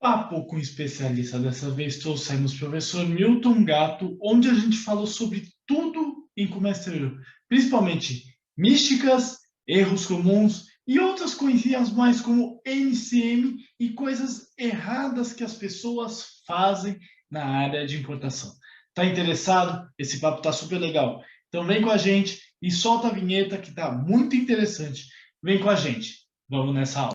Papo com especialista. Dessa vez trouxemos o professor Milton Gatto, onde a gente falou sobre tudo em comércio exterior, principalmente místicas, erros comuns e outras coisinhas mais como NCM e coisas erradas que as pessoas fazem na área de importação. Tá interessado? Esse papo tá super legal. Então vem com a gente e solta a vinheta que tá muito interessante. Vem com a gente. Vamos nessa aula.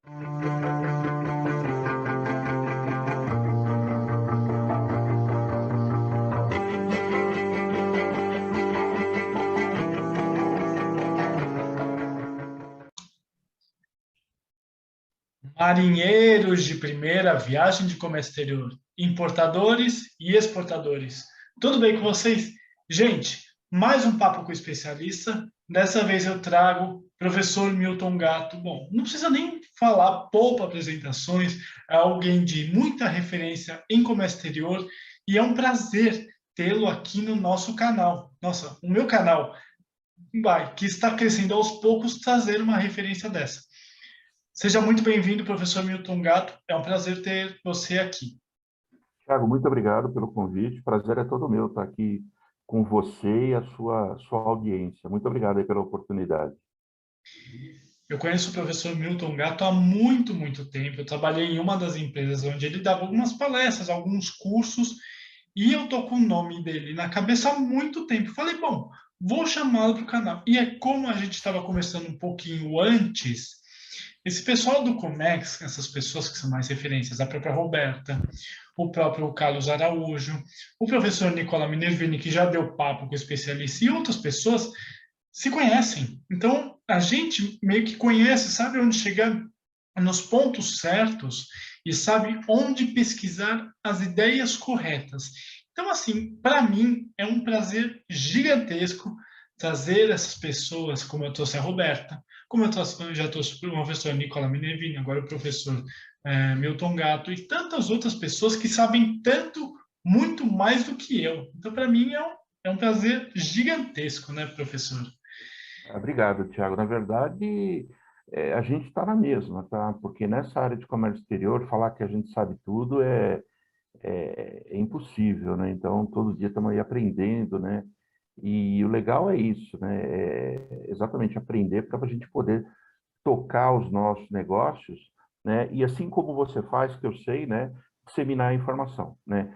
Marinheiros de primeira viagem de comércio exterior, importadores e exportadores. Tudo bem com vocês? Gente, mais um papo com o especialista. Dessa vez eu trago o professor Milton Gatto. Bom, não precisa nem falar, poupa apresentações, é alguém de muita referência em comércio exterior e é um prazer tê-lo aqui no nosso canal. Nossa, o meu canal, que está crescendo aos poucos, trazer uma referência dessa. Seja muito bem-vindo, professor Milton Gatto. É um prazer ter você aqui. Thiago, muito obrigado pelo convite. Prazer é todo meu estar aqui com você e a sua audiência. Muito obrigado aí pela oportunidade. Eu conheço o professor Milton Gatto há muito, muito tempo. Eu trabalhei em uma das empresas onde ele dava algumas palestras, alguns cursos, e eu tô com o nome dele na cabeça há muito tempo. Falei, bom, vou chamá-lo para o canal. E é como a gente estava conversando um pouquinho antes, esse pessoal do Comex, essas pessoas que são mais referências, a própria Roberta, o próprio Carlos Araújo, o professor Nicola Minervini, que já deu papo com o especialista, e outras pessoas se conhecem. Então, a gente meio que conhece, sabe onde chegar nos pontos certos e sabe onde pesquisar as ideias corretas. Então, assim, para mim é um prazer gigantesco trazer essas pessoas, como eu trouxe a Roberta, como eu já trouxe o professor Nicola Minervini, agora o professor Milton Gatto e tantas outras pessoas que sabem tanto, muito mais do que eu. Então, para mim é um prazer gigantesco, né, professor? Obrigado, Thiago. Na verdade, a gente está na mesma, tá? Porque nessa área de comércio exterior, falar que a gente sabe tudo é impossível, né? Então, todo dia estamos aí aprendendo, né? E o legal é isso, né? É exatamente aprender para a gente poder tocar os nossos negócios, né? E assim como você faz, que eu sei, né? Disseminar a informação, né?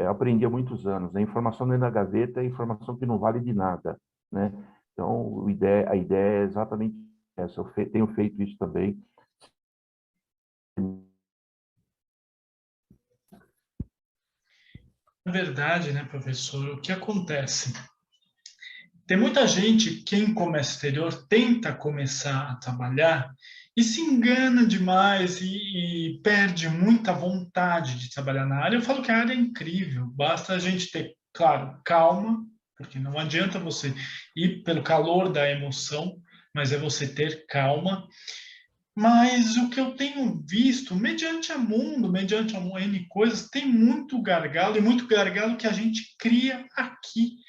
Aprendi há muitos anos. A informação dentro da gaveta é informação que não vale de nada, né? Então, a ideia é exatamente essa. Eu tenho feito isso também. Na verdade, né, professor, o que acontece? Tem muita gente que em comércio exterior tenta começar a trabalhar e se engana demais e perde muita vontade de trabalhar na área. Eu falo que a área é incrível, basta a gente ter, claro, calma, porque não adianta você ir pelo calor da emoção, mas é você ter calma. Mas o que eu tenho visto, mediante a N coisas, tem muito gargalo e muito gargalo que a gente cria aqui.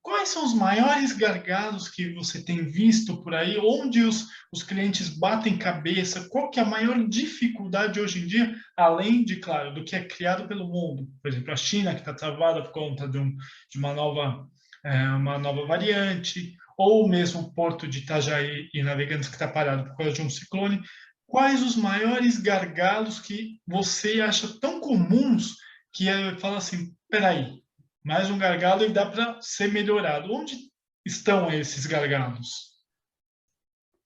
Quais são os maiores gargalos que você tem visto por aí? Onde os clientes batem cabeça? Qual que é a maior dificuldade hoje em dia, além de, claro, do que é criado pelo mundo? Por exemplo, a China, que está travada por conta de uma nova variante, ou mesmo o Porto de Itajaí e Navegantes, que está parado por causa de um ciclone. Quais os maiores gargalos que você acha tão comuns que fala assim, peraí, mais um gargalo e dá para ser melhorado. Onde estão esses gargalos?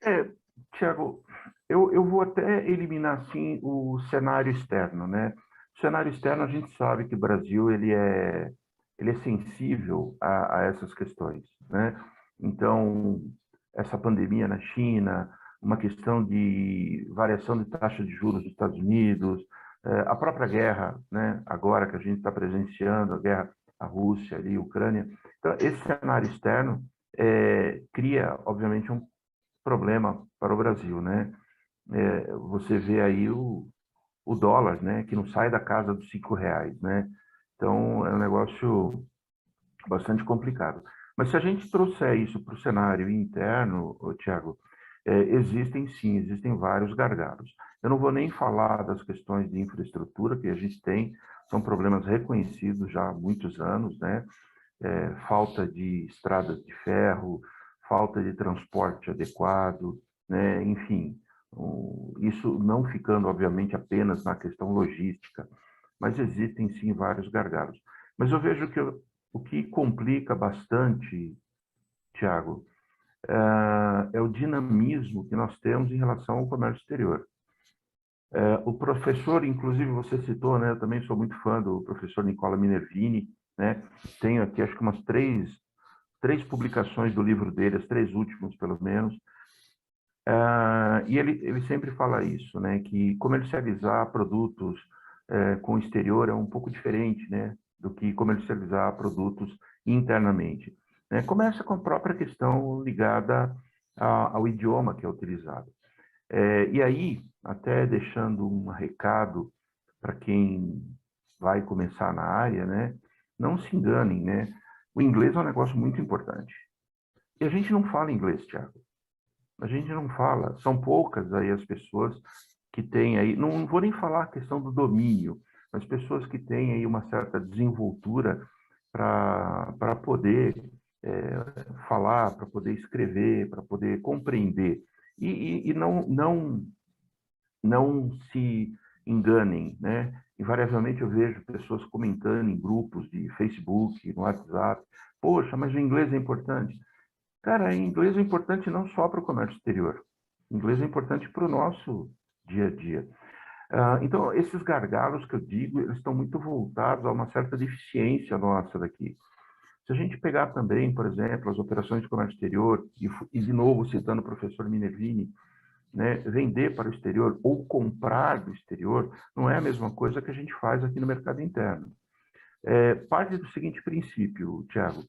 É, Tiago, eu vou até eliminar, assim, o cenário externo, né? O cenário externo, a gente sabe que o Brasil, ele é sensível a essas questões, né? Então, essa pandemia na China, uma questão de variação de taxa de juros dos Estados Unidos, a própria guerra, né? Agora que a gente está presenciando a guerra, a Rússia e a Ucrânia. Então, esse cenário externo cria, obviamente, um problema para o Brasil, né? Você vê aí o dólar, né? Que não sai da casa dos R$ 5, né? Então, é um negócio bastante complicado. Mas se a gente trouxer isso para o cenário interno, Tiago, Existem sim, existem vários gargalos. Eu não vou nem falar das questões de infraestrutura que a gente tem, são problemas reconhecidos já há muitos anos, né? Falta de estradas de ferro, falta de transporte adequado, né? Enfim, isso não ficando, obviamente, apenas na questão logística, mas existem sim vários gargalos. Mas eu vejo que o que complica bastante, Tiago, é o dinamismo que nós temos em relação ao comércio exterior. O professor, inclusive você citou, né? Eu também sou muito fã do professor Nicola Minervini, né? Tenho aqui acho que umas três publicações do livro dele, as três últimas pelo menos, e ele sempre fala isso, né? Que comercializar produtos com o exterior é um pouco diferente, né? Do que comercializar produtos internamente. Né? Começa com a própria questão ligada ao idioma que é utilizado. E aí, até deixando um recado para quem vai começar na área, né? Não se enganem, né? O inglês é um negócio muito importante. E a gente não fala inglês, Thiago. A gente não fala. São poucas aí as pessoas que têm aí, não vou nem falar a questão do domínio, mas pessoas que têm aí uma certa desenvoltura para poder falar, para poder escrever, para poder compreender. E não se enganem, né? Invariavelmente eu vejo pessoas comentando em grupos de Facebook, no WhatsApp, poxa, mas o inglês é importante. Cara, inglês é importante não só para o comércio exterior. O inglês é importante para o nosso dia a dia. Então, esses gargalos que eu digo, eles estão muito voltados a uma certa deficiência nossa daqui. Se a gente pegar também, por exemplo, as operações de comércio exterior, e de novo citando o professor Minervini, né, vender para o exterior ou comprar do exterior não é a mesma coisa que a gente faz aqui no mercado interno. Parte do seguinte princípio, Tiago: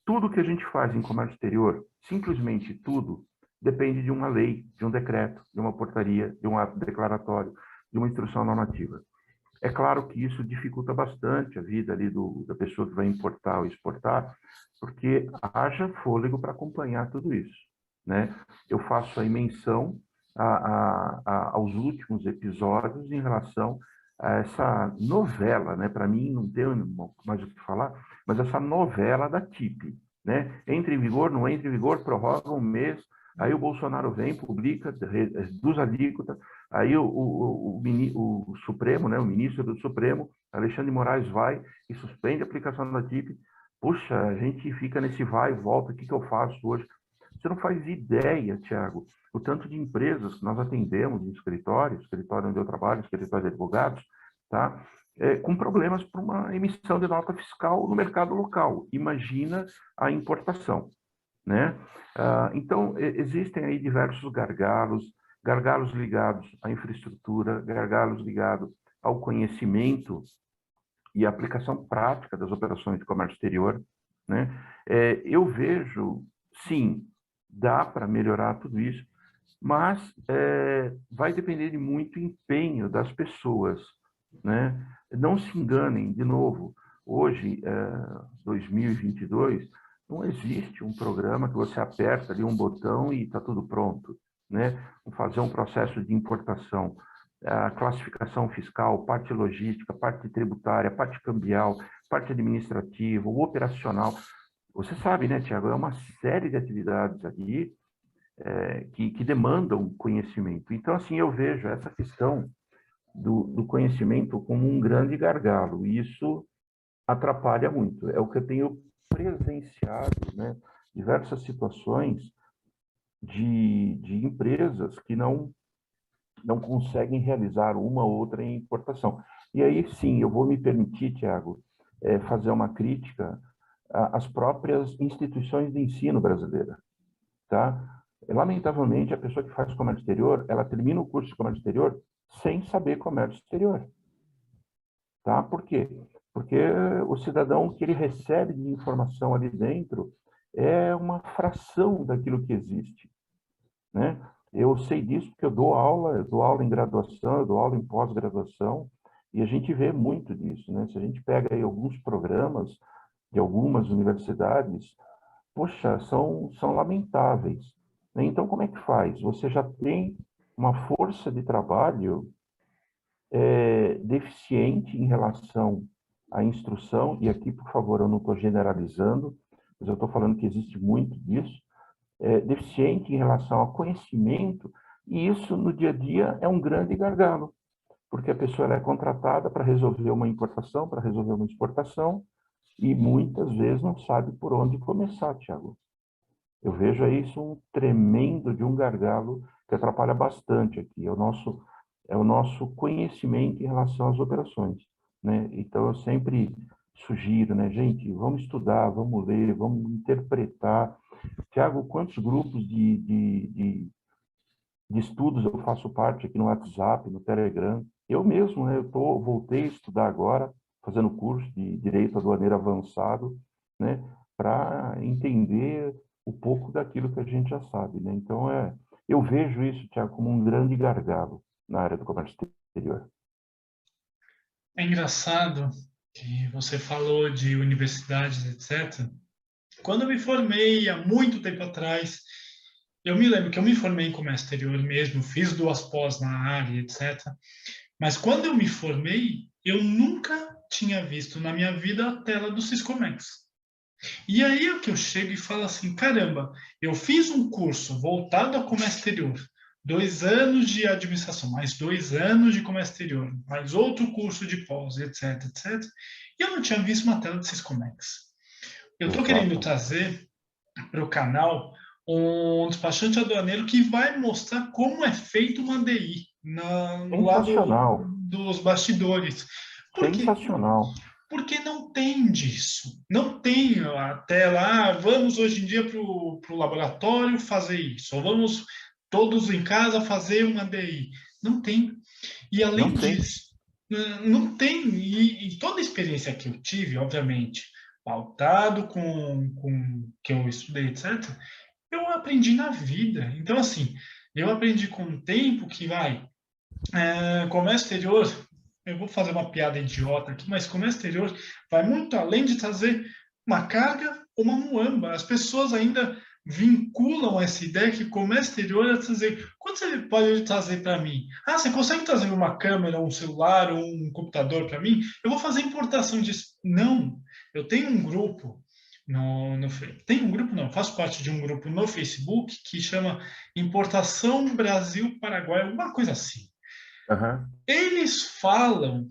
tudo que a gente faz em comércio exterior, simplesmente tudo, depende de uma lei, de um decreto, de uma portaria, de um ato declaratório, de uma instrução normativa. É claro que isso dificulta bastante a vida ali da pessoa que vai importar ou exportar, porque haja fôlego para acompanhar tudo isso, né? Eu faço aí menção aos últimos episódios em relação a essa novela, né? Para mim não tem mais o que falar, mas essa novela da TIP, né? Entra em vigor, não entra em vigor, prorroga um mês, aí o Bolsonaro vem, publica, reduz a alíquota, aí o Supremo, né, o ministro do Supremo, Alexandre de Moraes, vai e suspende a aplicação da TIP. Puxa, a gente fica nesse vai e volta, o que eu faço hoje? Você não faz ideia, Tiago, o tanto de empresas que nós atendemos em escritório onde eu trabalho, escritório de advogados, tá? Com problemas por uma emissão de nota fiscal no mercado local. Imagina a importação, né? Então, existem aí diversos gargalos ligados à infraestrutura, gargalos ligados ao conhecimento e à aplicação prática das operações de comércio exterior, né? Eu vejo, sim, dá para melhorar tudo isso, mas vai depender de muito empenho das pessoas, né? Não se enganem, de novo, hoje, 2022, não existe um programa que você aperta ali um botão e está tudo pronto, né? Fazer um processo de importação, a classificação fiscal, parte logística, parte tributária, parte cambial, parte administrativa, o operacional. Você sabe, né, Tiago? É uma série de atividades ali que demandam conhecimento. Então, assim, eu vejo essa questão do conhecimento como um grande gargalo, e isso atrapalha muito. É o que eu tenho presenciado, né? Diversas situações de empresas que não conseguem realizar uma ou outra importação. E aí, sim, eu vou me permitir, Tiago, fazer uma crítica às próprias instituições de ensino brasileiras, tá? Lamentavelmente, a pessoa que faz comércio exterior, ela termina o curso de comércio exterior sem saber comércio exterior, tá? Por quê? Porque o cidadão que ele recebe de informação ali dentro é uma fração daquilo que existe, né? Eu sei disso porque eu dou aula em graduação, eu dou aula em pós-graduação, e a gente vê muito disso, né? Se a gente pega aí alguns programas de algumas universidades, poxa, são lamentáveis, né? Então, como é que faz? Você já tem uma força de trabalho deficiente em relação à instrução, e aqui, por favor, eu não estou generalizando, mas eu estou falando que existe muito disso, deficiente em relação ao conhecimento, e isso no dia a dia é um grande gargalo, porque a pessoa ela é contratada para resolver uma importação, para resolver uma exportação, e muitas vezes não sabe por onde começar, Tiago. Eu vejo aí isso um tremendo de um gargalo que atrapalha bastante aqui. É o nosso conhecimento em relação às operações, né? Então eu sempre sugiro, né, gente, vamos estudar, vamos ler, vamos interpretar. Tiago, quantos grupos de estudos eu faço parte aqui no WhatsApp, no Telegram? Eu mesmo, né, voltei a estudar agora, fazendo curso de Direito Aduaneiro Avançado, né, para entender um pouco daquilo que a gente já sabe, né? Então, eu vejo isso, Tiago, como um grande gargalo na área do comércio exterior. É engraçado que você falou de universidades, etc. Quando eu me formei há muito tempo atrás, eu me lembro que eu me formei em comércio exterior mesmo, fiz 2 pós na área, etc. Mas quando eu me formei, eu nunca tinha visto na minha vida a tela do Siscomex. E aí é que eu chego e falo assim, caramba, eu fiz um curso voltado a comércio exterior, 2 anos de administração, mais 2 anos de comércio exterior, mais outro curso de pós, etc, etc. E eu não tinha visto uma tela de Siscomex. Eu estou querendo Exato. trazer para o canal um despachante aduaneiro que vai mostrar como é feito uma DI no lado Sensacional. dos bastidores. Por quê? Sensacional. Porque não tem disso. Não tem até lá, vamos hoje em dia para o laboratório fazer isso, ou vamos todos em casa fazer uma DI. Não tem. E Não além tem. disso, não tem. E toda a experiência que eu tive, obviamente, pautado com que eu estudei, etc., eu aprendi na vida. Então, assim, eu aprendi com o tempo que comércio exterior, eu vou fazer uma piada idiota aqui, mas comércio exterior vai muito além de trazer uma carga ou uma muamba. As pessoas ainda vinculam essa ideia que comércio exterior é trazer. Quanto você pode trazer para mim? Ah, você consegue trazer uma câmera, um celular, um computador para mim? Eu vou fazer importação disso. Não, eu tenho um grupo. Tem um grupo, não, faço parte de um grupo no Facebook que chama Importação Brasil-Paraguai, alguma coisa assim. Aham. Eles falam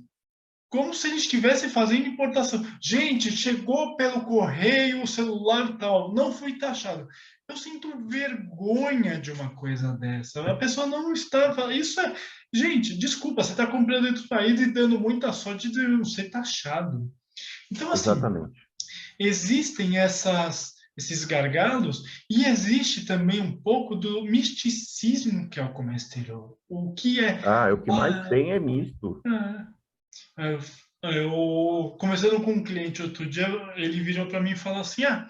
como se eles estivessem fazendo importação. Gente, chegou pelo correio o celular e tal, não fui taxado. Eu sinto vergonha de uma coisa dessa. A pessoa não está. Isso é. Gente, desculpa, você está comprando entre os países e dando muita sorte de não ser taxado. Então, assim, Exatamente. existem esses gargalos e existe também um pouco do misticismo que é o comércio exterior. O que é. Ah, o que mais Ah, tem é misto. ah, eu, conversando com um cliente outro dia, ele virou para mim e falou assim: Ah,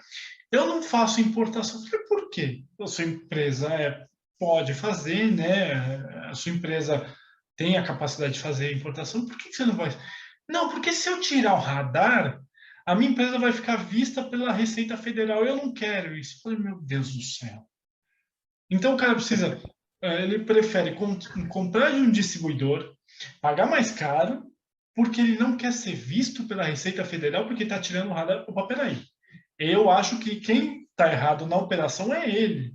eu não faço importação. Eu falei, por quê? A sua empresa pode fazer, né? A sua empresa tem a capacidade de fazer importação, por que você não vai? Não, porque se eu tirar o radar, a minha empresa vai ficar vista pela Receita Federal. Eu não quero isso. Eu falei, meu Deus do céu. Então o cara precisa, ele prefere comprar de um distribuidor, pagar mais caro, porque ele não quer ser visto pela Receita Federal porque está tirando o radar. Opa, peraí. Eu acho que quem está errado na operação é ele.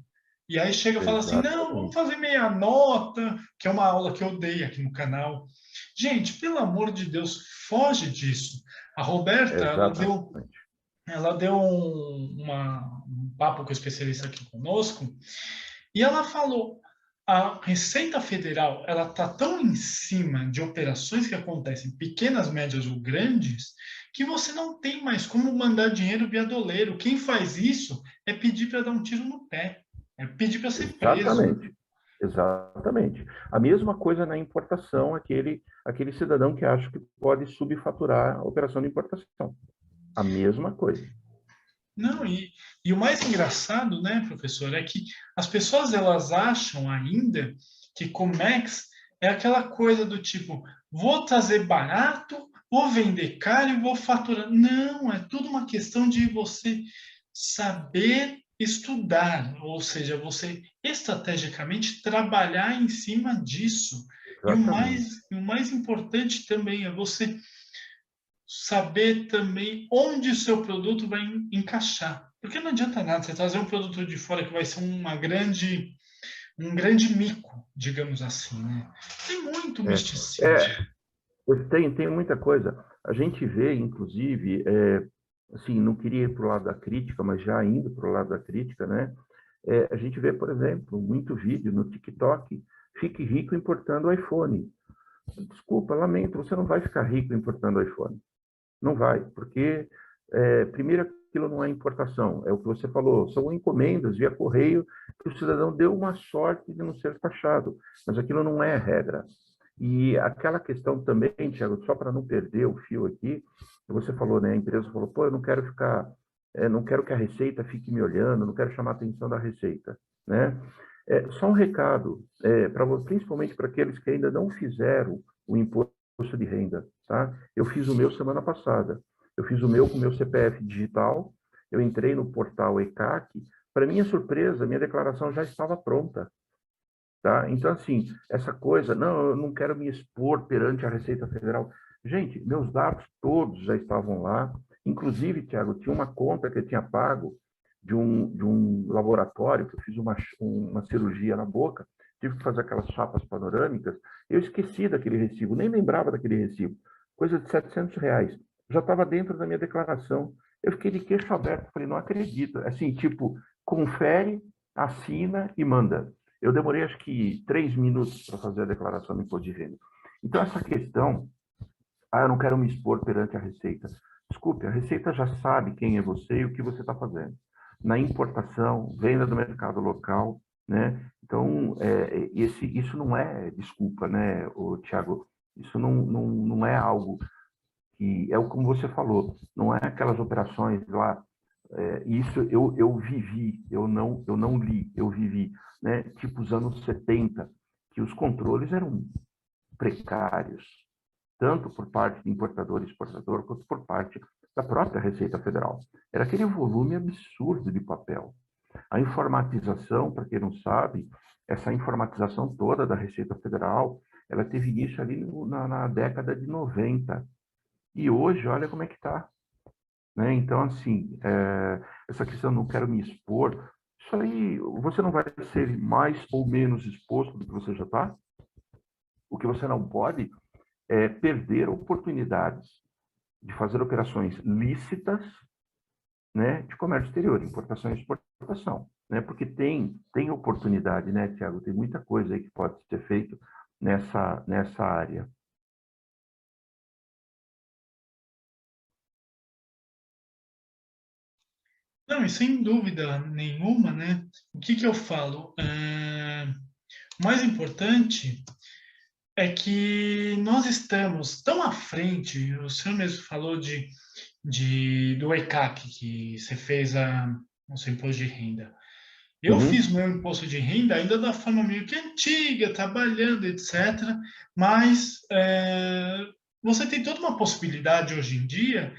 E aí chega e fala assim: não, vamos Exatamente. fazer meia nota, que é uma aula que eu dei aqui no canal. Gente, pelo amor de Deus, foge disso. A Roberta, Exatamente. ela deu um papo com o especialista aqui conosco, e ela falou: a Receita Federal ela está tão em cima de operações que acontecem pequenas, médias ou grandes, que você não tem mais como mandar dinheiro via doleiro. Quem faz isso é pedir para dar um tiro no pé, é pedir para ser preso. Exatamente. Exatamente. A mesma coisa na importação, aquele cidadão que acha que pode subfaturar a operação de importação. A mesma coisa. Não, e o mais engraçado, né, professor, é que as pessoas elas acham ainda que Comex é aquela coisa do tipo, vou trazer barato, vou vender caro e vou faturar. Não, é tudo uma questão de você saber estudar, ou seja, você estrategicamente trabalhar em cima disso. E Exatamente. o mais importante também é você saber também onde o seu produto vai encaixar. Porque não adianta nada você trazer um produto de fora que vai ser um grande mico, digamos assim, né? Tem muito É, misticismo. tem muita coisa. A gente vê, inclusive, assim, não queria ir para o lado da crítica, mas já indo para o lado da crítica, né? A gente vê, por exemplo, muito vídeo no TikTok, fique rico importando iPhone. Desculpa, lamento, você não vai ficar rico importando iPhone. Não vai, porque, primeiro, aquilo não é importação, é o que você falou, são encomendas via correio que o cidadão deu uma sorte de não ser taxado, mas aquilo não é regra. E aquela questão também, Tiago, só para não perder o fio aqui, você falou, né? A empresa falou, pô, eu não quero ficar, não quero que a Receita fique me olhando, não quero chamar a atenção da Receita, né? Só um recado, principalmente para aqueles que ainda não fizeram o imposto de renda, tá? Eu fiz o meu semana passada. Eu fiz o meu com o meu CPF digital, eu entrei no portal ECAC, para minha surpresa, minha declaração já estava pronta. Tá? Então, assim, essa coisa, não, eu não quero me expor perante a Receita Federal. Gente, meus dados todos já estavam lá. Inclusive, Tiago, tinha uma conta que eu tinha pago de um laboratório, que eu fiz uma cirurgia na boca, tive que fazer aquelas chapas panorâmicas. Eu esqueci daquele recibo, nem lembrava daquele recibo. Coisa de R$ 700. Já estava dentro da minha declaração. Eu fiquei de queixo aberto, falei, não acredito. Assim, tipo, confere, assina e manda. Eu demorei acho que 3 minutos para fazer a declaração do imposto de renda. Então, essa questão, eu não quero me expor perante a Receita. Desculpe, a Receita já sabe quem é você e o que você está fazendo. Na importação, venda do mercado local, né? Então, isso não é desculpa, né, Tiago? Isso não é algo que, como você falou, não é aquelas operações lá. Isso eu vivi, eu não li, eu vivi, né? Tipo os anos 70, que os controles eram precários, tanto por parte de importador e exportador, quanto por parte da própria Receita Federal. Era aquele volume absurdo de papel. A informatização, para quem não sabe, essa informatização toda da Receita Federal, ela teve início ali na década de 90. E hoje, olha como é que está. Né? Então, assim, essa questão não quero me expor, isso aí você não vai ser mais ou menos exposto do que você já está. O que você não pode é perder oportunidades de fazer operações lícitas, né, de comércio exterior, importação e exportação, né? Porque tem oportunidade, né, Tiago? Tem muita coisa aí que pode ser feito nessa área. Não, e sem dúvida nenhuma, né? O que que eu falo? O mais importante é que nós estamos tão à frente, o senhor mesmo falou do ECAC, que você fez o seu imposto de renda. Eu fiz Uhum. meu imposto de renda ainda da forma meio que antiga, trabalhando, etc. Mas você tem toda uma possibilidade hoje em dia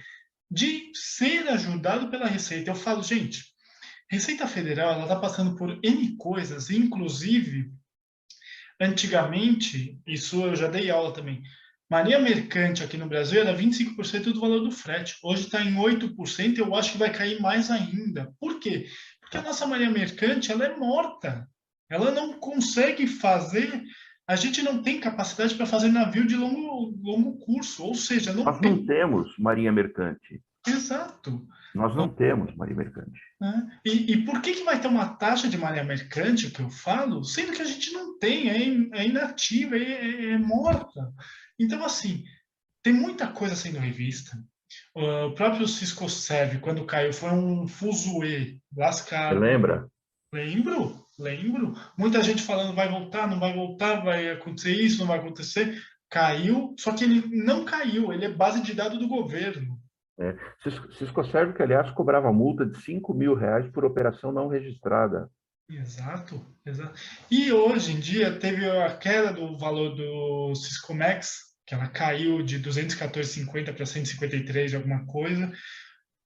de ser ajudado pela Receita. Eu falo, gente, Receita Federal ela está passando por N coisas, inclusive, antigamente, isso eu já dei aula também, Maria Mercante aqui no Brasil era 25% do valor do frete. Hoje está em 8%, eu acho que vai cair mais ainda. Por quê? Porque a nossa Maria Mercante ela é morta. Ela não consegue fazer, a gente não tem capacidade para fazer navio de longo curso, ou seja, não Nós não tem. temos marinha mercante. Exato. Nós não temos marinha mercante. Né? E por que vai ter uma taxa de malha mercante, que eu falo, sendo que a gente não tem, é inativa, é morta. Então, assim, tem muita coisa sendo revista. O próprio Cisco Serve, quando caiu, foi um fuzuê Você lascado. lembra? Lembro, lembro. Muita gente falando vai voltar, não vai voltar, vai acontecer isso, não vai acontecer. Caiu, só que ele não caiu, ele é base de dados do governo. Cisco Serve, que aliás cobrava multa de R$ 5.000 por operação não registrada. Exato, exato. E hoje em dia teve a queda do valor do Cisco Max, que ela caiu de 214,50 para 153 alguma coisa.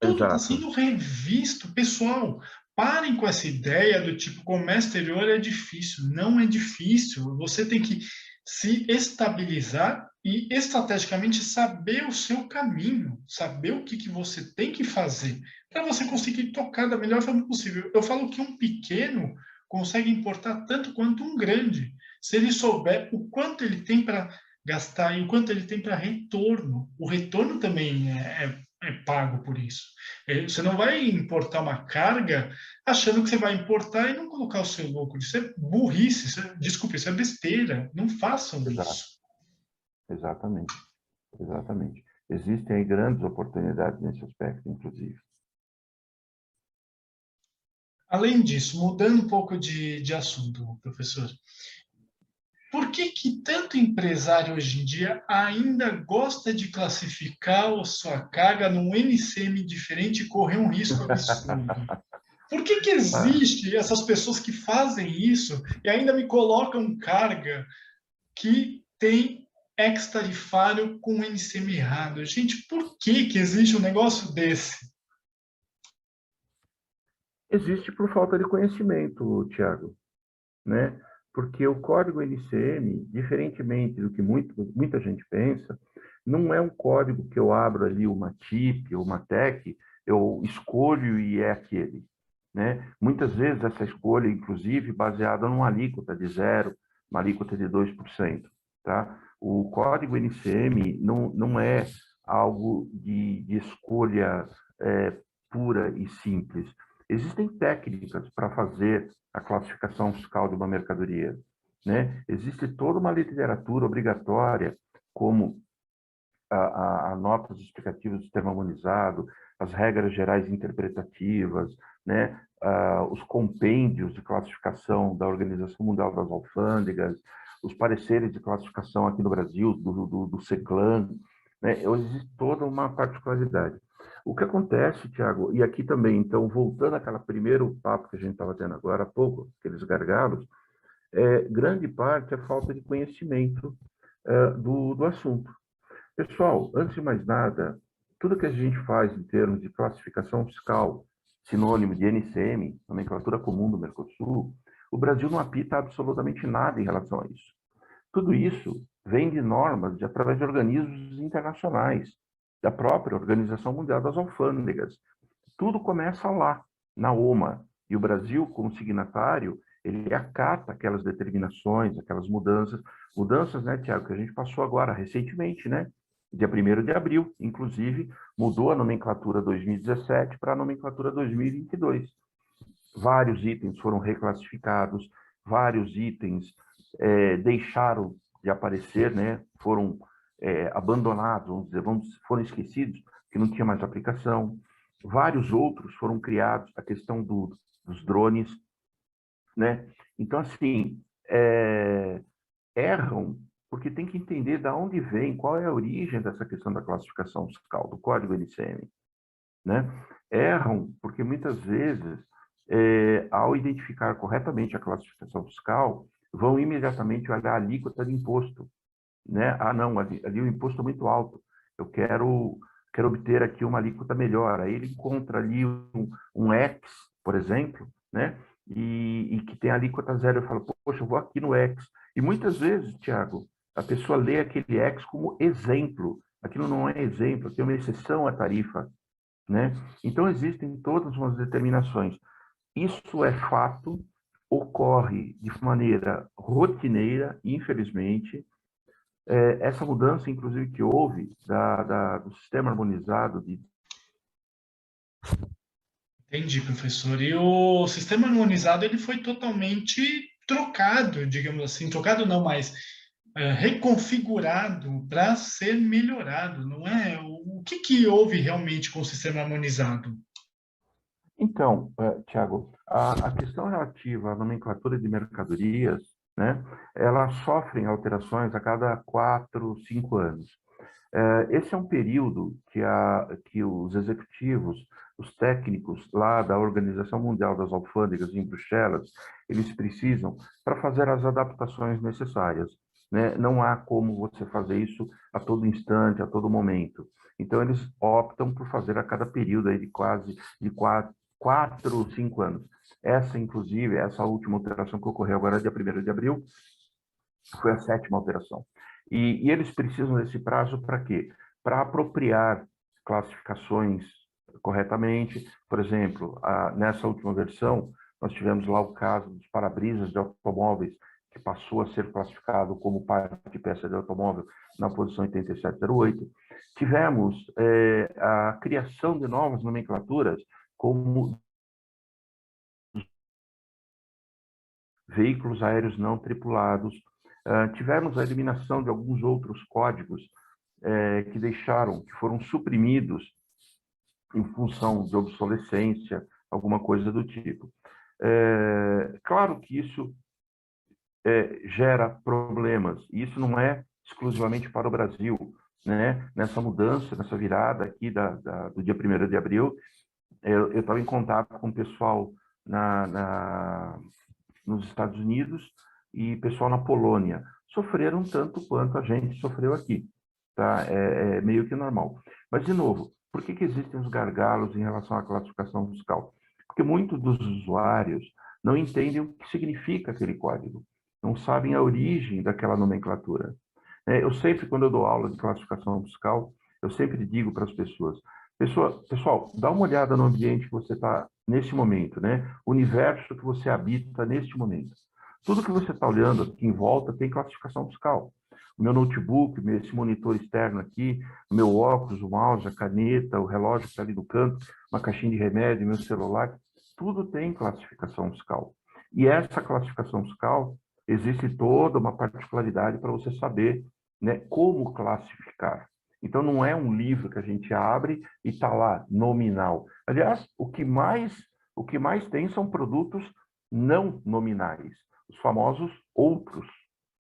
Tudo está Exato. sendo revisto, pessoal. parem com essa ideia do tipo, comércio exterior é difícil. Não é difícil. Você tem que se estabilizar e estrategicamente saber o seu caminho, saber o que você tem que fazer para você conseguir tocar da melhor forma possível. Eu falo que um pequeno consegue importar tanto quanto um grande, se ele souber o quanto ele tem para gastar e o quanto ele tem para retorno. O retorno também é pago por isso. Você não vai importar uma carga achando que você vai importar e não colocar o seu lucro. Isso é burrice, desculpe, isso é besteira. Não façam Exato, isso. exatamente, exatamente. Existem aí grandes oportunidades nesse aspecto, inclusive. Além disso, mudando um pouco de assunto, professor, por que tanto empresário hoje em dia ainda gosta de classificar a sua carga num NCM diferente e correr um risco absurdo? Por que Ah, existe essas pessoas que fazem isso e ainda me colocam carga que tem ex-tarifário com NCM errado? Gente, por que existe um negócio desse? existe por falta de conhecimento, Tiago, né? Porque o código NCM, diferentemente do que muita gente pensa, não é um código que eu abro ali uma TIP ou uma TEC, eu escolho e é aquele, né? Muitas vezes essa escolha, inclusive, baseada numa alíquota de zero, uma alíquota de 2%, tá? O código NCM não é algo de escolha pura e simples. Existem técnicas para fazer a classificação fiscal de uma mercadoria, né? Existe toda uma literatura obrigatória, como a notas explicativas do sistema harmonizado, as regras gerais interpretativas, né? Os compêndios de classificação da Organização Mundial das Alfândegas, os pareceres de classificação aqui no Brasil, do CECLAN, né? Existe toda uma particularidade. O que acontece, Tiago, e aqui também, então, voltando àquele primeiro papo que a gente estava tendo agora há pouco, aqueles gargalos, grande parte é falta de conhecimento do assunto. Pessoal, antes de mais nada, tudo que a gente faz em termos de classificação fiscal, sinônimo de NCM, nomenclatura comum do Mercosul, o Brasil não apita absolutamente nada em relação a isso. Tudo isso vem de normas através de organismos internacionais, da própria Organização Mundial das Alfândegas. Tudo começa lá, na OMA. E o Brasil, como signatário, ele acata aquelas determinações, aquelas mudanças. Mudanças, né, Tiago, que a gente passou agora, recentemente, né? Dia 1º de abril, inclusive, mudou a nomenclatura 2017 para a nomenclatura 2022. Vários itens foram reclassificados, vários itens deixaram de aparecer, né? Foram abandonados, vamos dizer, foram esquecidos, que não tinha mais aplicação. Vários outros foram criados, a questão dos drones, né? Então, assim, erram porque tem que entender de onde vem, qual é a origem dessa questão da classificação fiscal, do código NCM, né? Erram porque muitas vezes, ao identificar corretamente a classificação fiscal, vão imediatamente olhar a alíquota de imposto, né? Ah, não, ali o imposto é muito alto, eu quero obter aqui uma alíquota melhor. Aí ele encontra ali um X, por exemplo, né? E que tem alíquota zero. Eu falo, poxa, eu vou aqui no X. E muitas vezes, Tiago, a pessoa lê aquele X como exemplo. Aquilo não é exemplo, tem uma exceção à tarifa, né? Então, existem todas umas determinações. Isso é fato, ocorre de maneira rotineira, infelizmente. Essa mudança, inclusive, que houve do sistema harmonizado de... Entendi, professor. E o sistema harmonizado ele foi totalmente trocado, digamos assim, trocado não, mas reconfigurado para ser melhorado, não é? O que houve realmente com o sistema harmonizado? Então, Tiago, a questão relativa à nomenclatura de mercadorias, né, elas sofrem alterações a cada 4, 5 anos. Esse é um período que os executivos, os técnicos lá da Organização Mundial das Alfândegas em Bruxelas, eles precisam para fazer as adaptações necessárias, né? Não há como você fazer isso a todo instante, a todo momento. Então, eles optam por fazer a cada período aí de 4 ou 5 anos. Essa, inclusive, essa última alteração que ocorreu agora, dia 1º de abril, foi a 7ª alteração. E eles precisam desse prazo para quê? Para apropriar classificações corretamente. Por exemplo, nessa última versão, nós tivemos lá o caso dos para-brisas de automóveis, que passou a ser classificado como parte de peça de automóvel na posição 8708. Tivemos a criação de novas nomenclaturas, como veículos aéreos não tripulados. Tivemos a eliminação de alguns outros códigos que foram suprimidos em função de obsolescência, alguma coisa do tipo. Claro que isso gera problemas, e isso não é exclusivamente para o Brasil, né? Nessa mudança, nessa virada aqui do dia 1º de abril, eu estava em contato com o pessoal nos Estados Unidos e pessoal na Polônia. Sofreram tanto quanto a gente sofreu aqui. Tá? É meio que normal. Mas, de novo, por que existem os gargalos em relação à classificação fiscal? Porque muitos dos usuários não entendem o que significa aquele código, não sabem a origem daquela nomenclatura. Eu sempre, quando eu dou aula de classificação fiscal, eu sempre digo para as pessoas, pessoal, dá uma olhada no ambiente que você está neste momento, né? O universo que você habita neste momento. Tudo que você está olhando aqui em volta tem classificação fiscal. O meu notebook, esse monitor externo aqui, o meu óculos, o mouse, a caneta, o relógio que está ali no canto, uma caixinha de remédio, meu celular, tudo tem classificação fiscal. E essa classificação fiscal, existe toda uma particularidade para você saber, né, como classificar. Então, não é um livro que a gente abre e está lá, nominal. Aliás, o que mais tem são produtos não nominais, os famosos outros,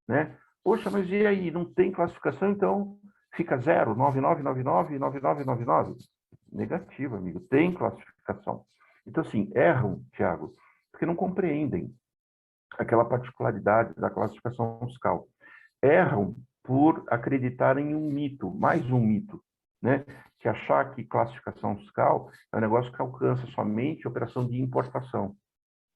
né? Poxa, mas e aí, não tem classificação, então fica 0, 9999, 9999? Negativo, amigo, tem classificação. Então, assim, erram, Tiago, porque não compreendem aquela particularidade da classificação fiscal. Erram por acreditar em um mito, mais um mito, né? Que achar que classificação fiscal é um negócio que alcança somente a operação de importação,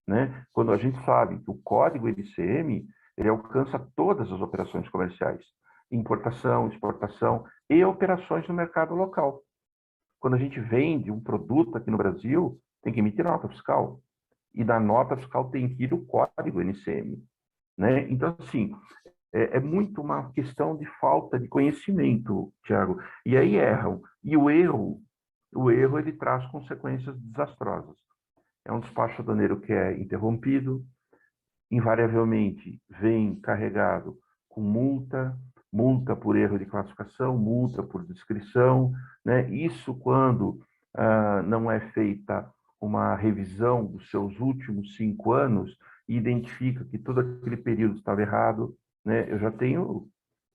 né? Quando a gente sabe que o código LCM, ele alcança todas as operações comerciais, importação, exportação e operações no mercado local. Quando a gente vende um produto aqui no Brasil, tem que emitir nota fiscal, e na nota fiscal tem que ir o código NCM, né? Então, assim, é muito uma questão de falta de conhecimento, Tiago. E aí erram. E o erro ele traz consequências desastrosas. É um despacho aduaneiro que é interrompido, invariavelmente vem carregado com multa por erro de classificação, multa por descrição, né? Isso quando não é feita uma revisão dos seus últimos 5 anos e identifica que todo aquele período estava errado, né? Eu já tenho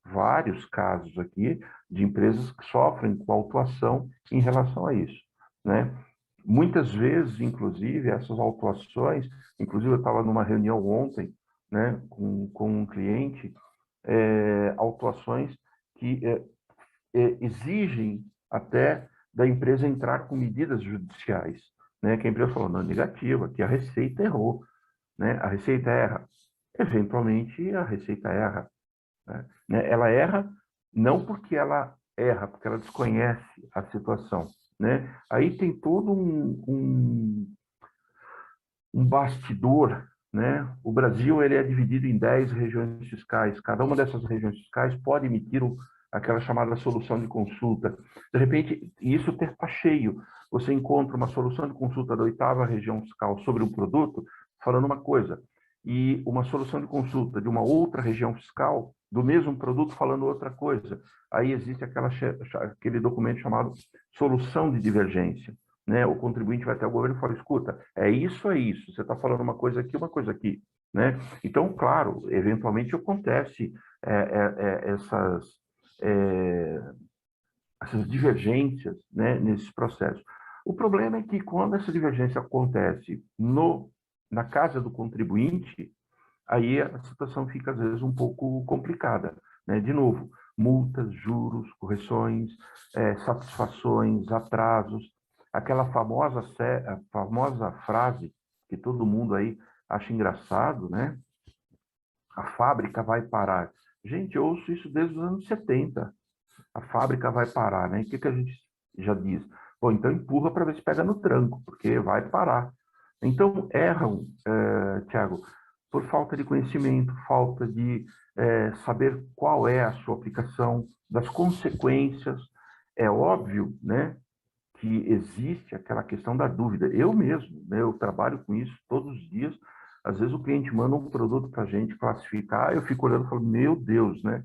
vários casos aqui de empresas que sofrem com autuação em relação a isso, né? Muitas vezes, inclusive, essas autuações, inclusive eu estava numa reunião ontem, né, com um cliente, autuações que exigem até da empresa entrar com medidas judiciais, né, que a empresa falou, não, negativa, que a Receita errou, né, a Receita erra. Eventualmente, a Receita erra, né? Ela erra não porque ela erra, porque ela desconhece a situação, né? Aí tem todo um bastidor, né? O Brasil ele é dividido em 10 regiões fiscais. Cada uma dessas regiões fiscais pode emitir aquela chamada solução de consulta. De repente, isso está cheio. Você encontra uma solução de consulta da 8ª região fiscal sobre um produto falando uma coisa, e uma solução de consulta de uma outra região fiscal do mesmo produto falando outra coisa. Aí existe aquele documento chamado solução de divergência, né? O contribuinte vai até o governo e fala, escuta, é isso, você está falando uma coisa aqui, né? Então, claro, eventualmente acontece essas divergências, né, nesses processos. O problema é que quando essa divergência acontece na casa do contribuinte, aí a situação fica, às vezes, um pouco complicada, né? De novo, multas, juros, correções, satisfações, atrasos. aquela a famosa frase que todo mundo aí acha engraçado, né? A fábrica vai parar. Gente, eu ouço isso desde os anos 70. A fábrica vai parar, né? O que a gente já diz? Bom, então empurra para ver se pega no tranco, porque vai parar. Então, erram, Tiago, por falta de conhecimento, falta de saber qual é a sua aplicação, das consequências. É óbvio, né, que existe aquela questão da dúvida. Eu mesmo, né, eu trabalho com isso todos os dias. Às vezes o cliente manda um produto para a gente classificar, eu fico olhando e falo, meu Deus, né?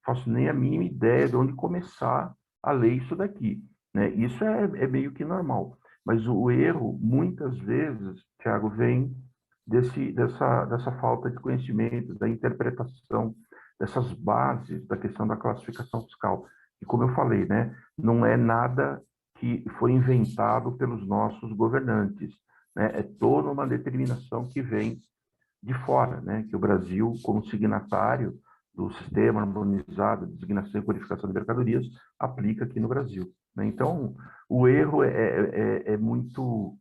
Faço nem a mínima ideia de onde começar a ler isso daqui, né? Isso é meio que normal. Mas o erro, muitas vezes, Tiago, vem dessa falta de conhecimento, da interpretação, dessas bases da questão da classificação fiscal. E como eu falei, né? Não é nada que foi inventado pelos nossos governantes, né? É toda uma determinação que vem de fora, né? Que o Brasil, como signatário do Sistema Harmonizado de Designação e Codificação de Mercadorias, aplica aqui no Brasil, né? Então, o erro é muito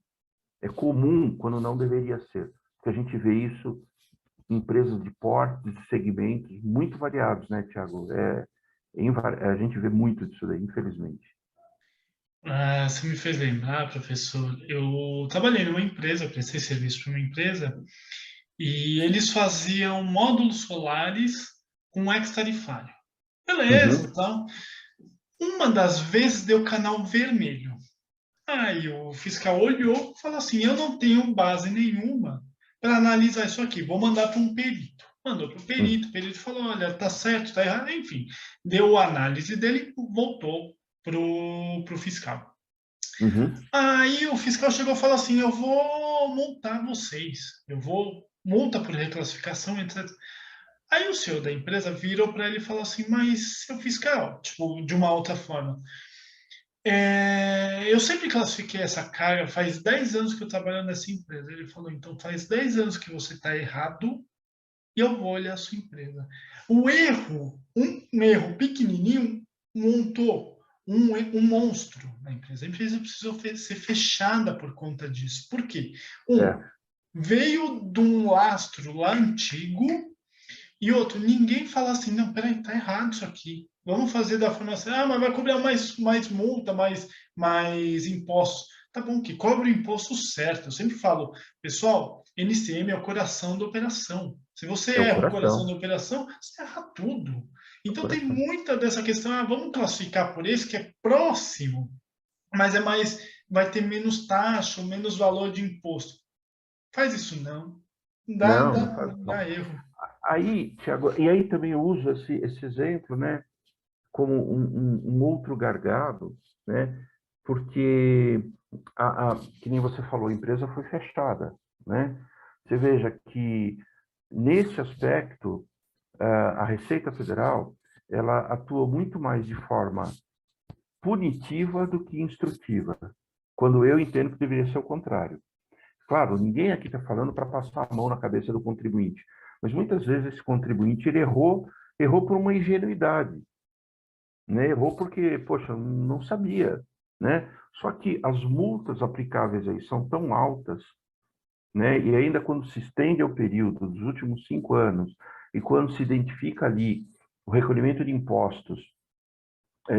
comum quando não deveria ser, porque a gente vê isso em empresas de portes, de segmentos muito variados, né, Tiago? A gente vê muito disso daí, infelizmente. Ah, você me fez lembrar, professor. Eu trabalhei numa empresa, prestei serviço para uma empresa, e eles faziam módulos solares com ex-tarifário. Beleza, Uhum, então, uma das vezes deu canal vermelho. Aí o fiscal olhou e falou assim: eu não tenho base nenhuma para analisar isso aqui, vou mandar para um perito. Mandou para o perito falou: olha, tá certo, tá errado, enfim. Deu a análise dele, voltou pro fiscal. uhum, Aí o fiscal chegou e falou assim: eu vou multar vocês, eu vou multa por reclassificação, etc. Aí o senhor da empresa virou para ele e falou assim: mas seu fiscal, tipo, de uma outra forma, eu sempre classifiquei essa carga, faz 10 anos que eu trabalho nessa empresa. Ele falou: então faz 10 anos que você está errado e eu vou olhar a sua empresa. O erro, um erro pequenininho, montou um monstro na empresa. A empresa precisou ser fechada por conta disso. Por quê? é, Veio de um lastro lá antigo e outro, ninguém fala assim, não, peraí, tá errado isso aqui. Vamos fazer da forma assim, mas vai cobrar mais multa, mais impostos. Tá bom, que cobre o imposto certo. Eu sempre falo, pessoal, NCM é o coração da operação. Se você é o erra o coração da coração, operação, você erra tudo. é o Então tem coração. muita dessa questão, vamos classificar por esse que é próximo, mas vai ter menos taxa, menos valor de imposto. Faz isso não. Dá, Não, dá, não faz, não. dá erro. Aí, Tiago, e aí também eu uso esse exemplo, né, como um outro gargalo, né, porque, que nem você falou, a empresa foi fechada, né? Você veja que, nesse aspecto, a Receita Federal, ela atua muito mais de forma punitiva do que instrutiva, quando eu entendo que deveria ser o contrário. Claro, ninguém aqui está falando para passar a mão na cabeça do contribuinte, mas muitas vezes esse contribuinte ele errou por uma ingenuidade, né? Errou porque, poxa, não sabia, né? Só que as multas aplicáveis aí são tão altas, né? E ainda quando se estende ao período dos últimos 5 anos e quando se identifica ali o recolhimento de impostos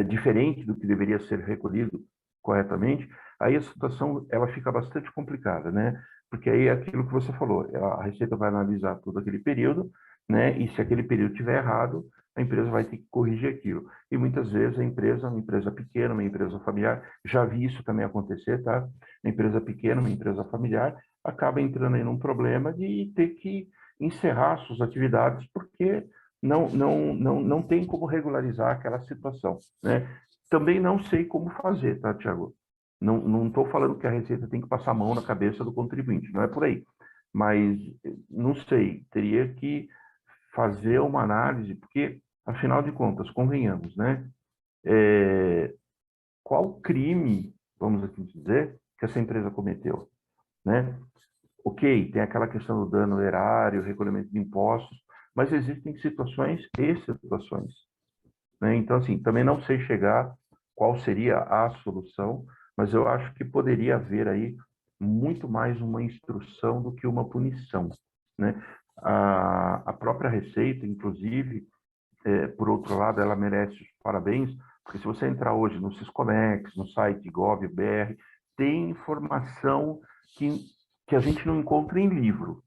diferente do que deveria ser recolhido corretamente, aí a situação ela fica bastante complicada, né? Porque aí é aquilo que você falou, a Receita vai analisar todo aquele período, né? E se aquele período estiver errado, a empresa vai ter que corrigir aquilo. E muitas vezes a empresa, uma empresa pequena, uma empresa familiar, já vi isso também acontecer, tá? Uma empresa pequena, uma empresa familiar, acaba entrando aí num problema de ter que encerrar suas atividades porque não tem como regularizar aquela situação, né? Também não sei como fazer, tá, Tiago? Não estou falando que a Receita tem que passar a mão na cabeça do contribuinte, não é por aí. Mas não sei, teria que fazer uma análise, porque, afinal de contas, convenhamos, né? É, qual crime, vamos assim dizer, que essa empresa cometeu, né? Ok, tem aquela questão do dano erário, recolhimento de impostos, mas existem situações e situações, né? Então, assim, também não sei chegar qual seria a solução, mas eu acho que poderia haver aí muito mais uma instrução do que uma punição, né? A própria Receita, inclusive, por outro lado, ela merece os parabéns, porque se você entrar hoje no Siscomex, no site gov.br, tem informação que, que a gente não encontra em livro,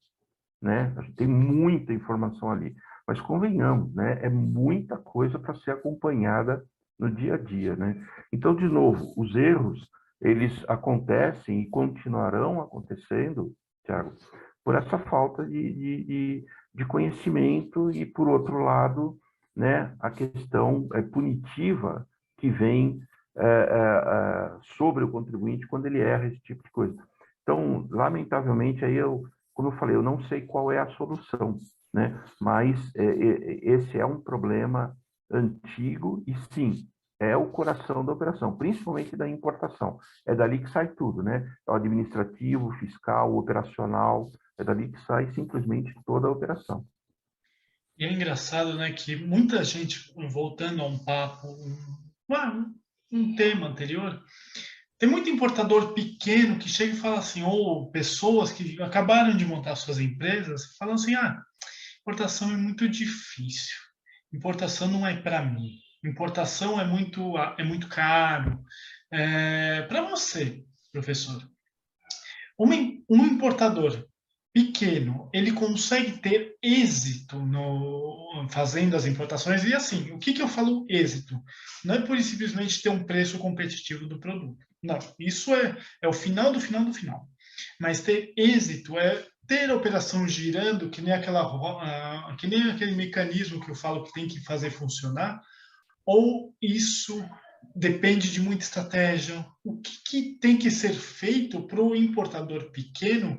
né? A gente tem muita informação ali. Mas convenhamos, né? É muita coisa para ser acompanhada no dia a dia, né? Então, de novo, os erros, eles acontecem e continuarão acontecendo, Tiago, por essa falta de conhecimento e, por outro lado, né, a questão punitiva que vem sobre o contribuinte quando ele erra esse tipo de coisa. Então, lamentavelmente, aí como eu falei, eu não sei qual é a solução, né? Mas esse é um problema antigo e sim, é o coração da operação, principalmente da importação. É dali que sai tudo, né? É o administrativo, fiscal, operacional, é dali que sai simplesmente toda a operação. E é engraçado, né, que muita gente, voltando a um papo, um tema anterior, tem muito importador pequeno que chega e fala assim, ou pessoas que acabaram de montar suas empresas, falam assim, importação é muito difícil, importação não é para mim, importação é muito caro. Para você, professor, um importador pequeno, ele consegue ter êxito no fazendo as importações. E assim, o que que eu falo êxito? Não é por simplesmente ter um preço competitivo do produto. Não, isso é o final do final do final. Mas ter êxito é ter a operação girando, que nem aquele mecanismo que eu falo que tem que fazer funcionar, ou isso depende de muita estratégia? O que, que tem que ser feito para o importador pequeno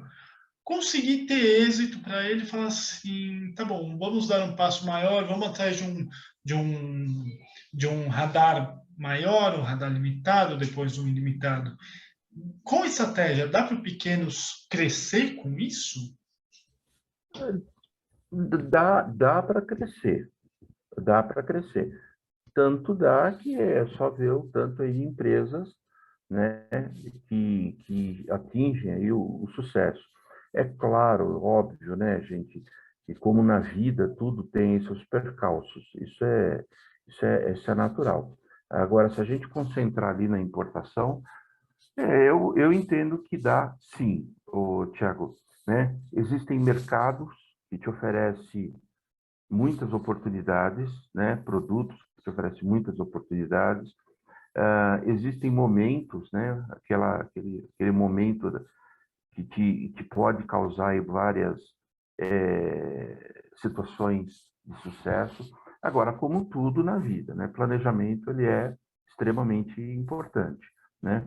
conseguir ter êxito, para ele falar assim, tá bom, vamos dar um passo maior, vamos atrás de um, de um radar maior, um radar limitado, depois um ilimitado. Com estratégia, dá para pequenos crescer com isso? Dá para crescer, dá para crescer. Tanto dá que é só ver o tanto aí de empresas, né, que atingem aí o sucesso. É claro, óbvio, né, gente, que como na vida tudo tem seus percalços, isso é natural. Agora, se a gente concentrar ali na importação, eu entendo que dá sim, Tiago, né? Existem mercados que te oferecem muitas oportunidades, né? Produtos que te oferecem muitas oportunidades. Existem momentos, né? Aquele momento que pode causar aí várias situações de sucesso. Agora, como tudo na vida, né? Planejamento ele é extremamente importante, né?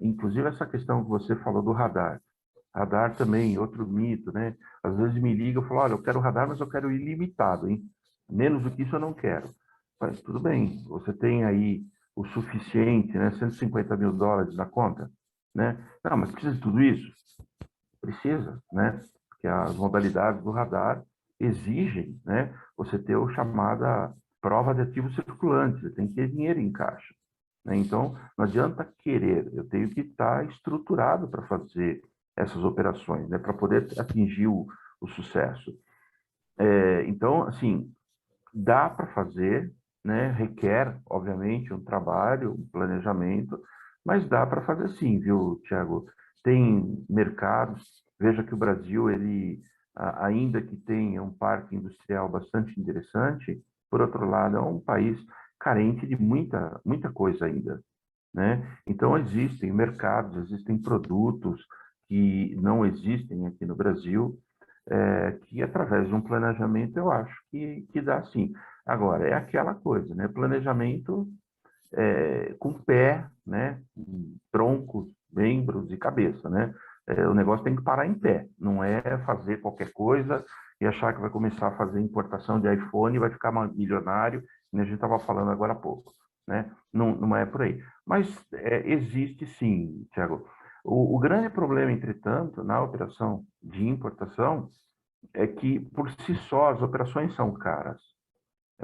Inclusive essa questão que você falou do radar. Radar também, outro mito, né? Às vezes me liga e falo, olha, eu quero radar, mas eu quero ilimitado, hein? Menos do que isso eu não quero. Mas tudo bem, você tem aí o suficiente, né? US$ 150 mil na conta, né? Não, mas precisa de tudo isso? Precisa, né? Porque as modalidades do radar exigem, né? Você ter o chamada prova de ativo circulante, você tem que ter dinheiro em caixa, né? Então, não adianta querer, eu tenho que estar estruturado para fazer essas operações, né? Para poder atingir o sucesso. Então, assim, dá para fazer, né? Requer, obviamente, um trabalho, um planejamento, mas dá para fazer sim, viu, Tiago? Tem mercados, veja que o Brasil, ele, ainda que tenha um parque industrial bastante interessante, por outro lado, é um país carente de muita, muita coisa ainda, né? Então, existem mercados, existem produtos que não existem aqui no Brasil, que através de um planejamento eu acho que dá sim. Agora, é aquela coisa, né? Planejamento com pé, né? Tronco, membros e cabeça, né? O negócio tem que parar em pé, não é fazer qualquer coisa e achar que vai começar a fazer importação de iPhone e vai ficar milionário, como a gente estava falando agora há pouco, né? Não, não é por aí. Mas existe sim, Tiago. O grande problema, entretanto, na operação de importação é que, por si só, as operações são caras.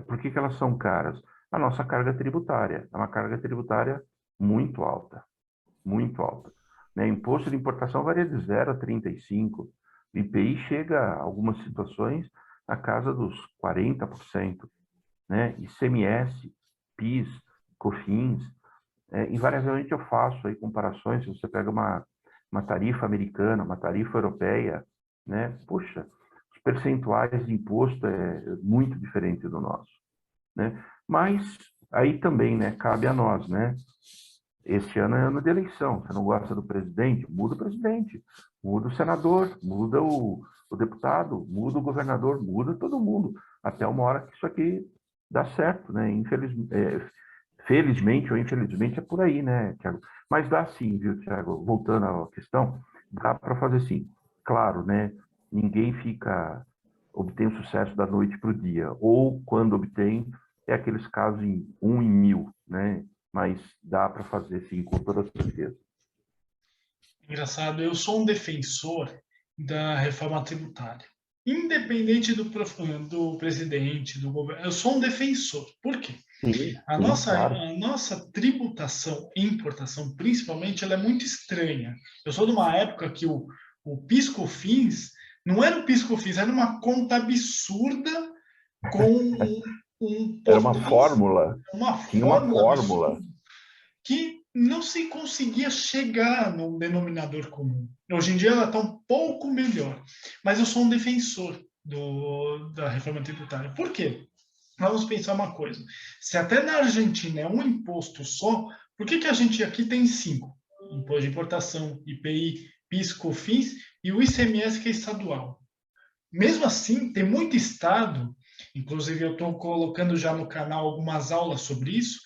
Por que que elas são caras? A nossa carga tributária. É uma carga tributária muito alta, muito alta. Né? Imposto de importação varia de 0 a 35%. O IPI chega, a algumas situações, na casa dos 40%. Né? ICMS, PIS, COFINS, invariavelmente eu faço aí comparações, se você pega uma tarifa americana, uma tarifa europeia, né? Puxa, os percentuais de imposto é muito diferente do nosso, né? Mas aí também, né, cabe a nós, né? Este ano é ano de eleição, você não gosta do presidente? Muda o presidente, muda o senador, muda o deputado, muda o governador, muda todo mundo, até uma hora que isso aqui dá certo, né? Felizmente ou infelizmente é por aí, né, Tiago? Mas dá sim, viu, Tiago? Voltando à questão, dá para fazer sim. Claro, né? Ninguém obtém o sucesso da noite para o dia. Ou quando obtém, é aqueles casos em 1 em 1000, né? Mas dá para fazer sim, com toda certeza. Engraçado, eu sou um defensor da reforma tributária. Independente do presidente, do governo, eu sou um defensor. Por quê? Sim, A sim, nossa, claro. a nossa tributação e importação, principalmente, ela é muito estranha. Eu sou de uma época que o PIS/COFINS não era o PIS/COFINS, era uma conta absurda com Era uma potência, fórmula, uma tinha uma fórmula fórmula. absurda que não se conseguia chegar no denominador comum. Hoje em dia ela está um pouco melhor, mas eu sou um defensor da reforma tributária. Por quê? Vamos pensar uma coisa. Se até na Argentina é um imposto só, por que a gente aqui tem cinco? Imposto de importação, IPI, PIS, COFINS e o ICMS que é estadual. Mesmo assim, tem muito estado, inclusive eu estou colocando já no canal algumas aulas sobre isso,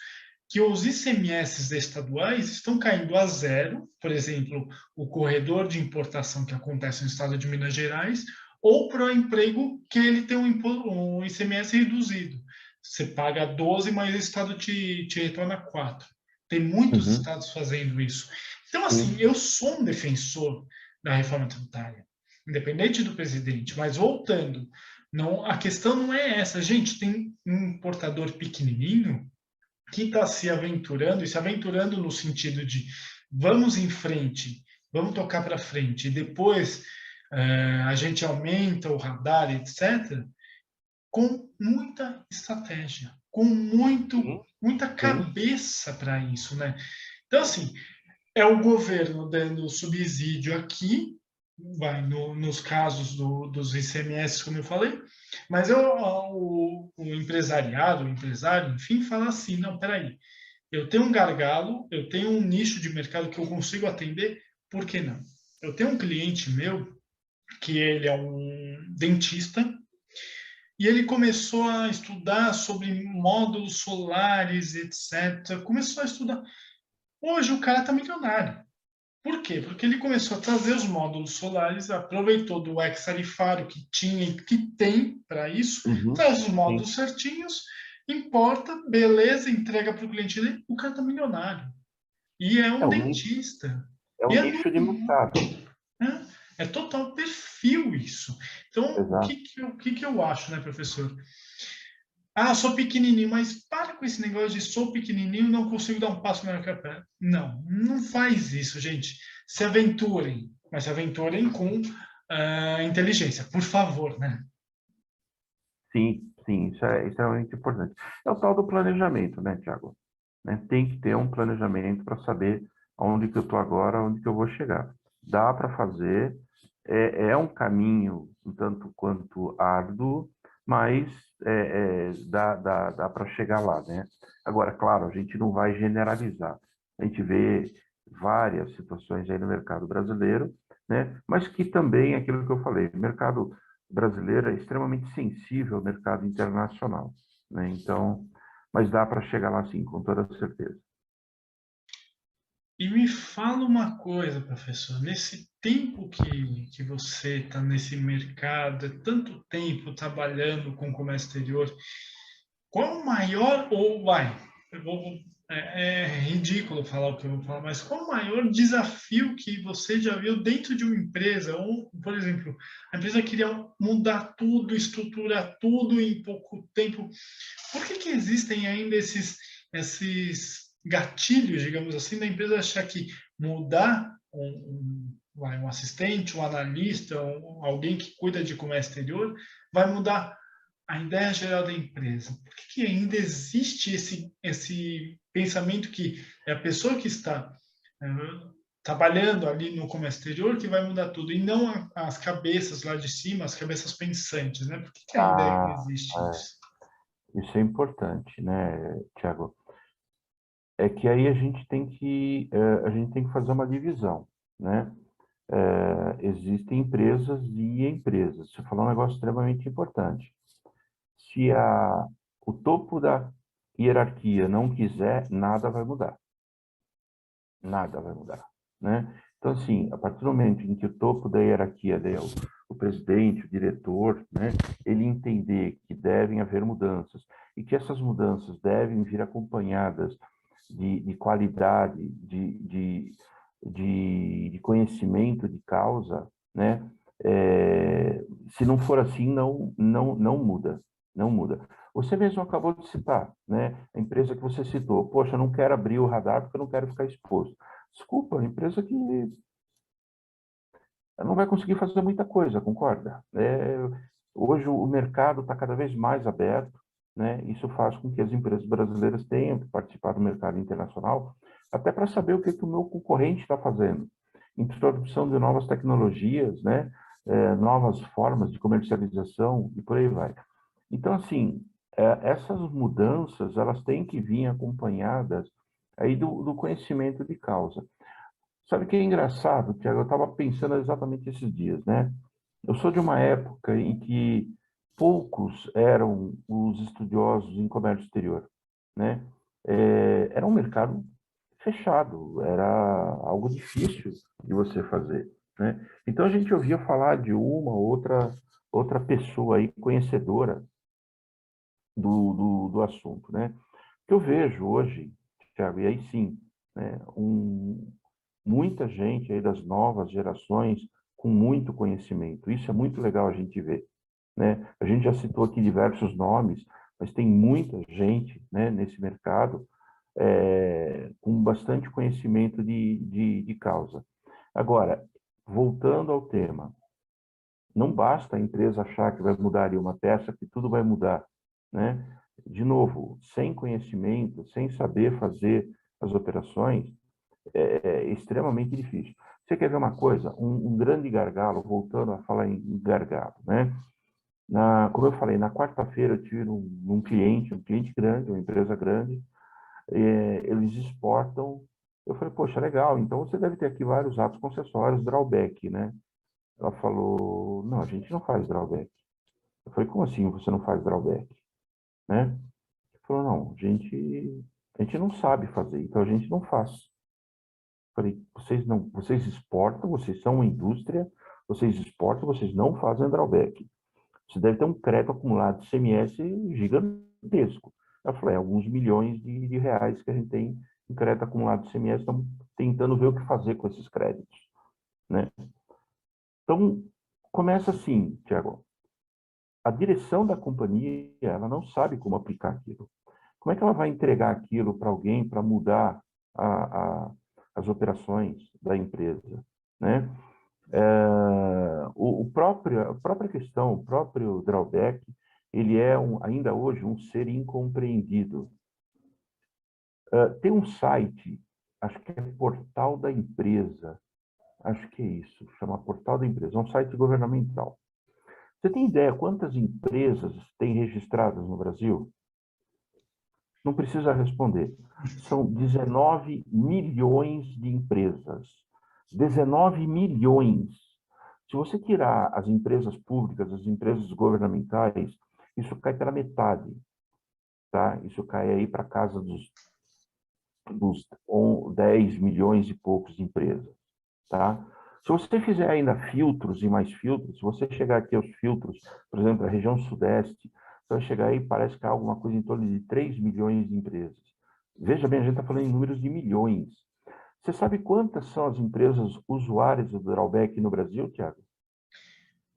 que os ICMS estaduais estão caindo a zero, por exemplo, o corredor de importação que acontece no estado de Minas Gerais, ou para o emprego que ele tem um ICMS reduzido. Você paga 12, mas o estado te retorna 4. Tem muitos Uhum, estados fazendo isso. Então, assim, sim. eu sou um defensor da reforma tributária, independente do presidente, mas voltando, não, a questão não é essa. Gente, tem um importador pequenininho que está se aventurando, e se aventurando no sentido de vamos em frente, vamos tocar para frente, e depois a gente aumenta o radar, etc., com muita estratégia, com Sim, muita sim. cabeça para isso, né? Então, assim, é o governo dando subsídio aqui, vai nos casos dos ICMS, como eu falei, mas o empresariado, o empresário, enfim, fala assim, não, peraí, eu tenho um gargalo, eu tenho um nicho de mercado que eu consigo atender, por que não? Eu tenho um cliente meu, que ele é um dentista, e ele começou a estudar sobre módulos solares, etc. Começou a estudar. Hoje o cara está milionário. Por quê? Porque ele começou a trazer os módulos solares, aproveitou do ex-tarifário que tinha e que tem para isso, Uhum, traz os sim. módulos certinhos, importa, beleza, entrega para o cliente dele, o cara está milionário. E é É um um nicho, dentista. é E um é nicho de mercado. né? É total perfil isso. Então, Exato. o que que eu acho, né, professor? Ah, sou pequenininho, mas para com esse negócio de sou pequenininho, não consigo dar um passo maior que a perna. Não, não faz isso, gente. Se aventurem, mas se aventurem com inteligência, por favor, né? Sim, sim, isso é extremamente importante. É o tal do planejamento, né, Tiago? Né? Tem que ter um planejamento para saber aonde que eu estou agora, aonde que eu vou chegar. Dá para fazer, é um caminho um tanto quanto árduo, mas dá para chegar lá, né? Agora, claro, a gente não vai generalizar. A gente vê várias situações aí no mercado brasileiro, né? Mas que também, aquilo que eu falei, o mercado brasileiro é extremamente sensível ao mercado internacional, né? Então, mas dá para chegar lá sim, com toda certeza. E me fala uma coisa, professor, nesse tempo que você está nesse mercado, é tanto tempo trabalhando com comércio exterior, qual o maior, ou vai, é ridículo falar o que eu vou falar, mas qual o maior desafio que você já viu dentro de uma empresa? Ou, por exemplo, a empresa queria mudar tudo, estruturar tudo em pouco tempo. Por que existem ainda esses gatilhos, digamos assim, da empresa achar que mudar um assistente, um analista, alguém que cuida de comércio exterior, vai mudar a ideia geral da empresa. Por que ainda existe esse pensamento que é a pessoa que está trabalhando ali no comércio exterior que vai mudar tudo, e não as cabeças lá de cima, as cabeças pensantes, né? Por que ainda Ah, existe isso? isso é importante, né, Tiago? É que aí a gente tem que fazer uma divisão, né? Existem empresas e empresas. Você falou um negócio extremamente importante. Se o topo da hierarquia não quiser, nada vai mudar. Nada vai mudar, né? Então, assim, a partir do momento em que o topo da hierarquia, o presidente, o diretor, né, ele entender que devem haver mudanças e que essas mudanças devem vir acompanhadas de qualidade, de conhecimento de causa, né? Se não for assim, não muda, não muda. Você mesmo acabou de citar, né? A empresa que você citou. Poxa, eu não quero abrir o radar porque eu não quero ficar exposto. Desculpa, a empresa que não vai conseguir fazer muita coisa, concorda? Hoje o mercado está cada vez mais aberto, né? Isso faz com que as empresas brasileiras tenham que participar do mercado internacional, até para saber o que o meu concorrente está fazendo. Introdução de novas tecnologias, né? Novas formas de comercialização e por aí vai. Então, assim, essas mudanças, elas têm que vir acompanhadas aí do conhecimento de causa. Sabe o que é engraçado, Tiago? Eu estava pensando exatamente esses dias, né? Eu sou de uma época em que poucos eram os estudiosos em comércio exterior, né? Era um mercado fechado, era algo difícil de você fazer, né? Então a gente ouvia falar de uma outra pessoa aí conhecedora do assunto, né? O que eu vejo hoje, Thiago, e aí sim, né, muita gente aí das novas gerações com muito conhecimento. Isso é muito legal a gente ver, né? A gente já citou aqui diversos nomes, mas tem muita gente, né, nesse mercado com bastante conhecimento de causa. Agora, voltando ao tema, não basta a empresa achar que vai mudar ali uma peça, que tudo vai mudar, né? De novo, sem conhecimento, sem saber fazer as operações, é extremamente difícil. Você quer ver uma coisa? Um grande gargalo, voltando a falar em gargalo, né? Como eu falei, na quarta-feira eu tive um cliente grande, uma empresa grande, eles exportam. Eu falei, poxa, legal, então você deve ter aqui vários atos concessórios, drawback, né? Ela falou, não, a gente não faz drawback. Eu falei, como assim você não faz drawback? Né? Ele falou, não, a gente não sabe fazer, então a gente não faz. Eu falei, vocês exportam, vocês são uma indústria, vocês exportam, vocês não fazem drawback. Você deve ter um crédito acumulado de CMS gigantesco. Eu falei, alguns milhões de reais que a gente tem em crédito acumulado de CMS, estamos tentando ver o que fazer com esses créditos, né? Então, começa assim, Tiago. A direção da companhia, ela não sabe como aplicar aquilo. Como é que ela vai entregar aquilo para alguém para mudar as operações da empresa, né? A própria questão, o próprio drawback, ele é ainda hoje um ser incompreendido. Tem um site, acho que é Portal da Empresa, acho que é isso, chama Portal da Empresa, é um site governamental. Você tem ideia quantas empresas tem registradas no Brasil? Não precisa responder. São 19 milhões de empresas. 19 milhões. Se você tirar as empresas públicas, as empresas governamentais, isso cai pela metade. Tá? Isso cai aí para casa dos 10 milhões e poucos de empresas. Tá? Se você fizer ainda filtros e mais filtros, se você chegar aqui aos filtros, por exemplo, a região sudeste, você vai chegar aí, parece que há alguma coisa em torno de 3 milhões de empresas. Veja bem, a gente está falando em números de milhões. Você sabe quantas são as empresas usuárias do drawback no Brasil, Tiago?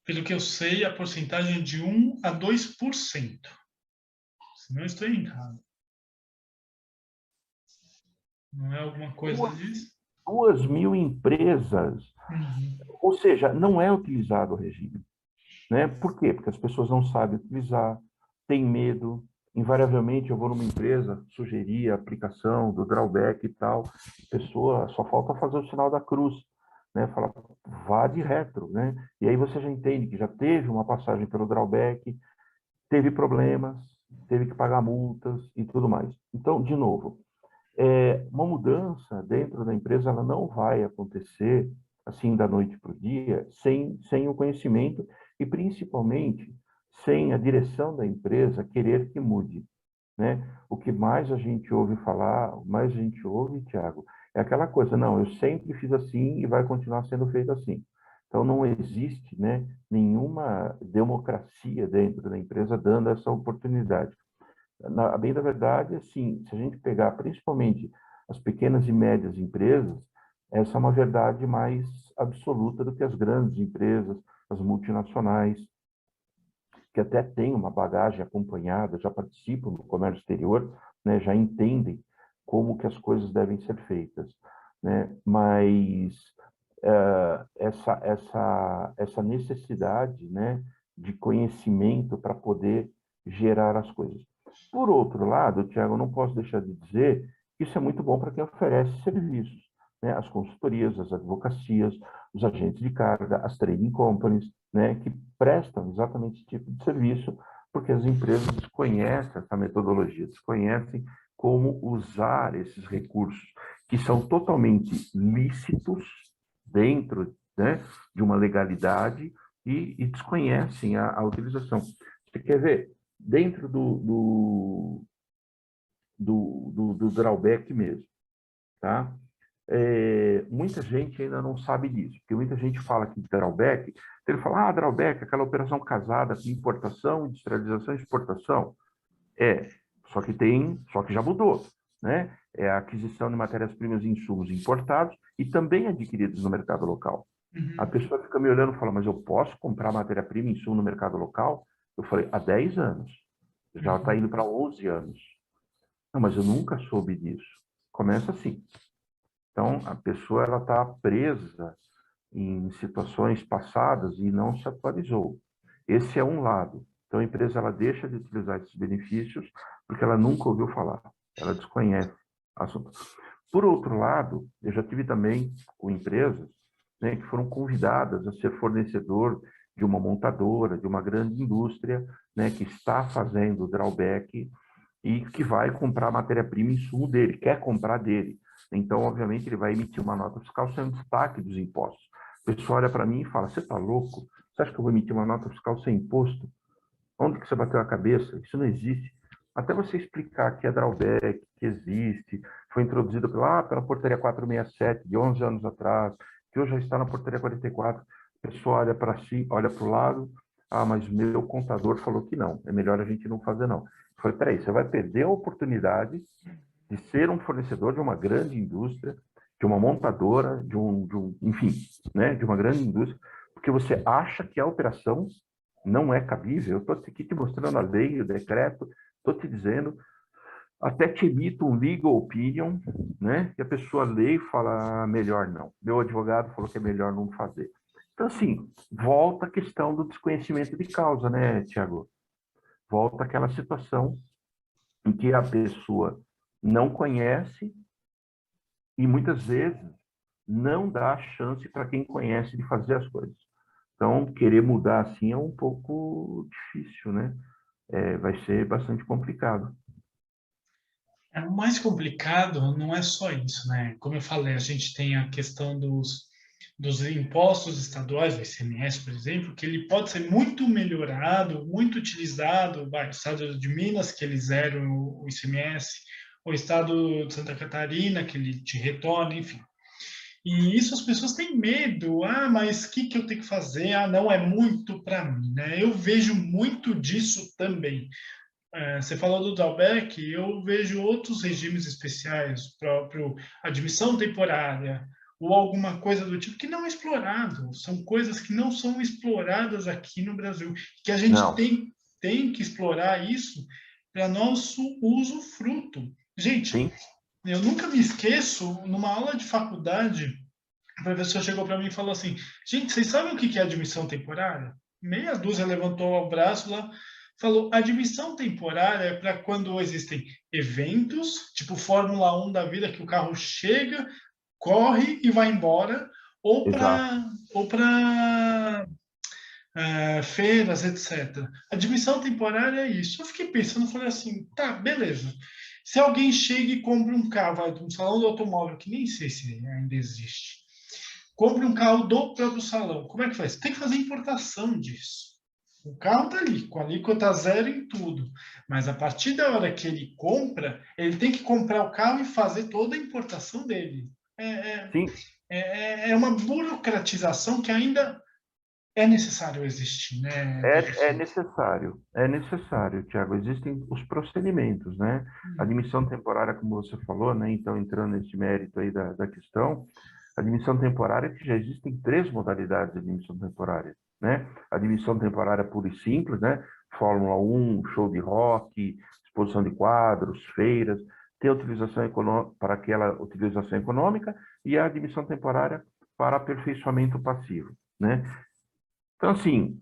Pelo que eu sei, a porcentagem é de 1 a 2%. Se não estou errado. Não é alguma coisa Duas, disso? 2.000 empresas, Uhum. ou seja, não é utilizado o regime. Né? Por quê? Porque as pessoas não sabem utilizar, têm medo. Invariavelmente, eu vou numa empresa, sugerir a aplicação do drawback e tal, a pessoa só falta fazer o sinal da cruz, né? Falar, vá de retro, né? E aí você já entende que já teve uma passagem pelo drawback, teve problemas, teve que pagar multas e tudo mais. Então, de novo, uma mudança dentro da empresa ela não vai acontecer assim da noite para o dia sem o conhecimento e principalmente sem a direção da empresa querer que mude, né? O que mais a gente ouve falar, o mais a gente ouve, Tiago, é aquela coisa, não, eu sempre fiz assim e vai continuar sendo feito assim. Então não existe, né, nenhuma democracia dentro da empresa dando essa oportunidade. A bem da verdade, assim, se a gente pegar principalmente as pequenas e médias empresas, essa é uma verdade mais absoluta do que as grandes empresas, as multinacionais, que até têm uma bagagem acompanhada, já participam do comércio exterior, né, já entendem como que as coisas devem ser feitas, né? Mas essa necessidade, né, de conhecimento para poder gerar as coisas. Por outro lado, Tiago, eu não posso deixar de dizer que isso é muito bom para quem oferece serviços, né? As consultorias, as advocacias, os agentes de carga, as trading companies, né, que prestam exatamente esse tipo de serviço, porque as empresas desconhecem essa metodologia, desconhecem como usar esses recursos, que são totalmente lícitos dentro, né, de uma legalidade e desconhecem a utilização. Você quer ver? Dentro do drawback mesmo, tá? Muita gente ainda não sabe disso, porque muita gente fala que drawback, ele fala, drawback, aquela operação casada com importação, industrialização e exportação. Só que já mudou, né? É a aquisição de matérias-primas e insumos importados e também adquiridos no mercado local. A Uhum. pessoa fica me olhando e fala, mas eu posso comprar matéria-prima e insumo no mercado local? Eu falei, há 10 anos. Já está Uhum. indo para 11 anos. Não, mas eu nunca soube disso. Começa assim. Então, a pessoa ela está presa em situações passadas e não se atualizou. Esse é um lado. Então, a empresa ela deixa de utilizar esses benefícios porque ela nunca ouviu falar, ela desconhece o assunto. Por outro lado, eu já tive também com empresas, né, que foram convidadas a ser fornecedor de uma montadora, de uma grande indústria, né, que está fazendo drawback e que vai comprar matéria-prima e insumo dele, quer comprar dele. Então, obviamente, ele vai emitir uma nota fiscal sem destaque dos impostos. O pessoal olha para mim e fala, você está louco? Você acha que eu vou emitir uma nota fiscal sem imposto? Onde que você bateu a cabeça? Isso não existe. Até você explicar que é drawback, que existe, foi introduzido pela portaria 467 de 11 anos atrás, que hoje já está na portaria 44, a pessoa olha para si, olha para o lado, mas meu contador falou que não, é melhor a gente não fazer não. Eu falei, peraí, você vai perder a oportunidade de ser um fornecedor de uma grande indústria, de uma montadora, enfim, né, de uma grande indústria, porque você acha que a operação não é cabível. Eu estou aqui te mostrando a lei, o decreto, estou te dizendo, até te emito um legal opinion, né, que a pessoa lê e fala, melhor não. Meu advogado falou que é melhor não fazer. Então, assim, volta a questão do desconhecimento de causa, né, Tiago? Volta aquela situação em que a pessoa não conhece e muitas vezes não dá chance para quem conhece de fazer as coisas. Então, querer mudar assim é um pouco difícil, né? Vai ser bastante complicado. O mais complicado não é só isso, né? Como eu falei, a gente tem a questão dos impostos estaduais, o ICMS, por exemplo, que ele pode ser muito melhorado, muito utilizado, o estado de Minas, que eles zeram o ICMS, o estado de Santa Catarina, que ele te retorna, enfim. E isso as pessoas têm medo. Mas o que eu tenho que fazer? Não é muito para mim, né? Eu vejo muito disso também. Você falou do drawback, eu vejo outros regimes especiais, próprio admissão temporária, ou alguma coisa do tipo que não é explorado. São coisas que não são exploradas aqui no Brasil, que a gente Não, tem que explorar isso para nosso uso fruto. Gente, sim, Eu nunca me esqueço, numa aula de faculdade, o professor chegou para mim e falou assim: gente, vocês sabem o que é admissão temporária? Meia dúzia levantou o braço lá, falou: admissão temporária é para quando existem eventos, tipo Fórmula 1 da vida, que o carro chega, corre e vai embora, Exato. ou para feiras, etc. Admissão temporária é isso. Eu fiquei pensando, falei assim, tá, beleza. Se alguém chega e compra um carro, vai de um salão do automóvel, que nem sei se ainda existe, compre um carro do próprio salão, como é que faz? Tem que fazer importação disso. O carro está ali, com a alíquota zero em tudo. Mas a partir da hora que ele compra, ele tem que comprar o carro e fazer toda a importação dele. É, é, Sim, é uma burocratização que ainda é necessário existir, né, professor? é necessário, Tiago. Existem os procedimentos, né? Admissão temporária, como você falou, né? Então, entrando nesse mérito aí da questão, admissão temporária, que já existem três modalidades de admissão temporária, né? Admissão temporária pura e simples, né? Fórmula 1, show de rock, exposição de quadros, feiras, tem a utilização para aquela utilização econômica e a admissão temporária para aperfeiçoamento passivo, né? Então, assim,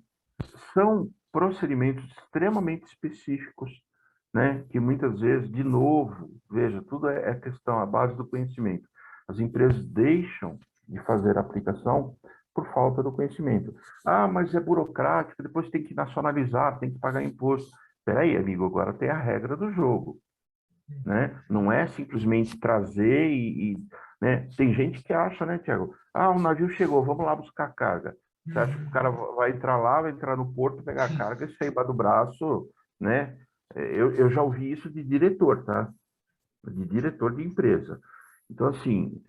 são procedimentos extremamente específicos, né? Que muitas vezes, de novo, veja, tudo é questão, a base do conhecimento. As empresas deixam de fazer a aplicação por falta do conhecimento. Ah, mas é burocrático, depois tem que nacionalizar, tem que pagar imposto. Espera aí, amigo, agora tem a regra do jogo, né? Não é simplesmente trazer né? Tem gente que acha, né, Tiago? Ah, o navio chegou, vamos lá buscar carga. Você acha que o cara vai entrar lá, vai entrar no porto, pegar a carga e sair do braço, né? Eu já ouvi isso de diretor, tá? De diretor de empresa. Então, assim,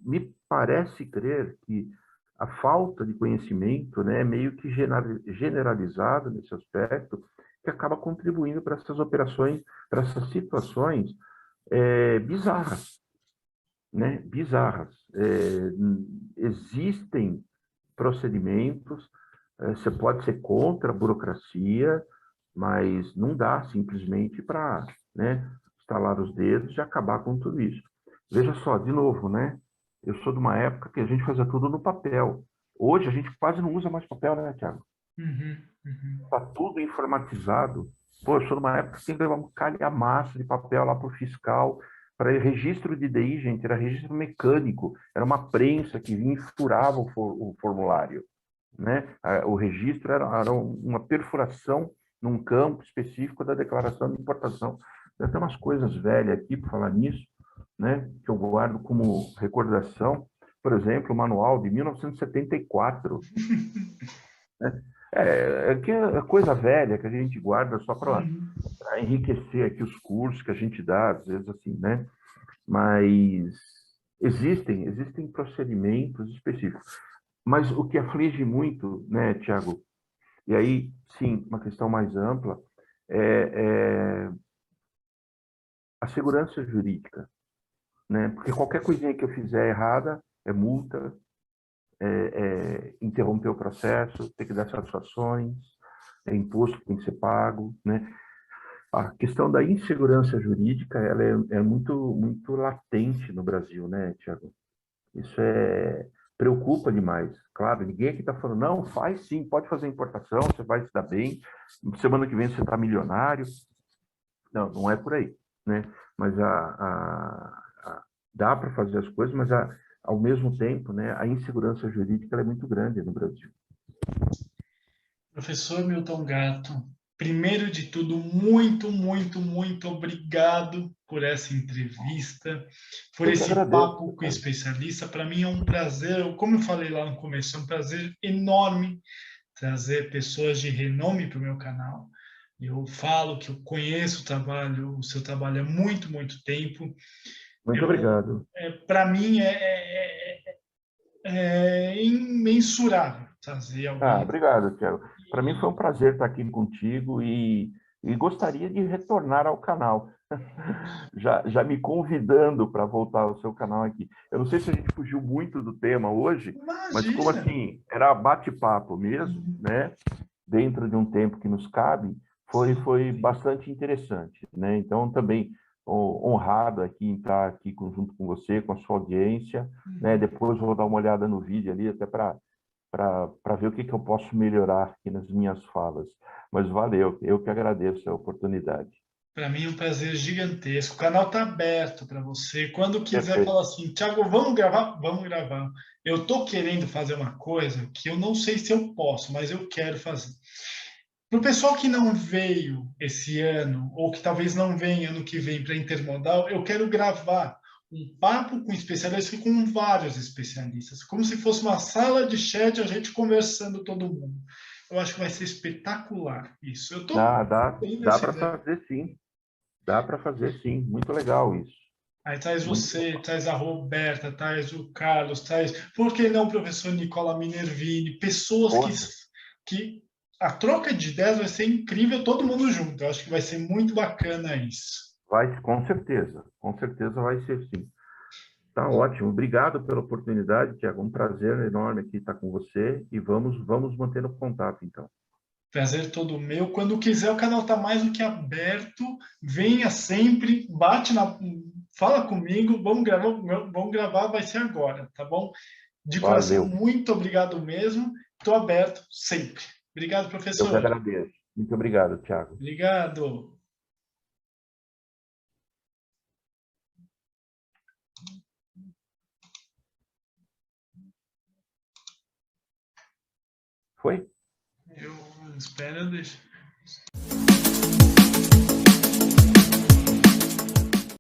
me parece crer que a falta de conhecimento, né, é meio que generalizada nesse aspecto, que acaba contribuindo para essas operações, para essas situações bizarras, né? Bizarras. Existem procedimentos, você pode ser contra a burocracia, mas não dá simplesmente para, né, estalar os dedos e acabar com tudo isso. Veja só, de novo, né? Eu sou de uma época que a gente fazia tudo no papel. Hoje a gente quase não usa mais papel, né, Tiago? Uhum, uhum. Está tudo informatizado. Pô, eu sou de uma época que tem que levar um calhamaço de papel lá para o fiscal, para registro de DI, gente, era registro mecânico, era uma prensa que vinha e furava o formulário, né? O registro era uma perfuração num campo específico da declaração de importação. Tem até umas coisas velhas aqui, para falar nisso, né? Que eu guardo como recordação. Por exemplo, o manual de 1974, né? Que é coisa velha que a gente guarda só para Uhum. enriquecer aqui os cursos que a gente dá, às vezes assim, né? Mas existem procedimentos específicos. Mas o que aflige muito, né, Tiago, e aí, sim, uma questão mais ampla, é a segurança jurídica, né? Porque qualquer coisinha que eu fizer errada é multa, interromper o processo, ter que dar satisfações, é imposto que tem que ser pago, né? A questão da insegurança jurídica, ela é muito latente no Brasil, né, Tiago? Isso preocupa demais. Claro, ninguém aqui está falando, não, faz sim, pode fazer importação, você vai se dar bem, semana que vem você está milionário. Não, não é por aí, né? Mas dá para fazer as coisas, mas ao mesmo tempo, né, a insegurança jurídica ela é muito grande no Brasil. Professor Milton Gatto, primeiro de tudo, muito, muito, muito obrigado por essa entrevista, por Eu que esse agradeço, papo com o cara. especialista. Para mim é um prazer, como eu falei lá no começo, é um prazer enorme trazer pessoas de renome para o meu canal. Eu falo que eu conheço o seu trabalho há muito, muito tempo. Muito obrigado. Para mim é imensurável trazer Ah, alguém. obrigado, Tiago. Para mim foi um E, prazer estar aqui contigo e gostaria de retornar ao canal. Já me convidando para voltar ao seu canal aqui. Eu não sei se a gente fugiu muito do tema hoje, mas como imagina! assim, era bate-papo mesmo, Uhum. né? Dentro de um tempo que nos cabe, foi Sim. bastante interessante, né? Então, também, honrado aqui em estar aqui junto com você, com a sua audiência, né? Depois vou dar uma olhada no vídeo ali, até para ver o que eu posso melhorar aqui nas minhas falas. Mas valeu, eu que agradeço a oportunidade. Para mim é um prazer gigantesco. O canal está aberto para você. Quando quiser Perfeito. falar assim, Thiago, vamos gravar? Vamos gravar. Eu estou querendo fazer uma coisa que eu não sei se eu posso, mas eu quero fazer. Para o pessoal que não veio esse ano, ou que talvez não venha ano que vem para Intermodal, eu quero gravar um papo com especialistas e com vários especialistas, como se fosse uma sala de chat, a gente conversando todo mundo. Eu acho que vai ser espetacular isso. Eu estou bem Dá nessa para ideia. fazer sim. Dá para fazer sim. Muito legal isso. Aí traz Muito você, legal. traz a Roberta, traz o Carlos, traz, por que não o professor Nicola Minervini, pessoas Poxa, que a troca de ideias vai ser incrível, todo mundo junto. Eu acho que vai ser muito bacana isso. vai, com certeza vai ser sim. Tá ótimo. Obrigado pela oportunidade, Tiago. Um prazer enorme aqui estar com você e vamos mantendo contato, então. Prazer todo meu. Quando quiser, o canal está mais do que aberto. Venha sempre, bate na. Fala comigo, vamos gravar, vai ser agora, tá bom? De coração, Valeu. muito obrigado mesmo. Estou aberto sempre. Obrigado, Eu que professor. agradeço. Muito obrigado, Tiago. Obrigado. Foi? Eu espero deixar.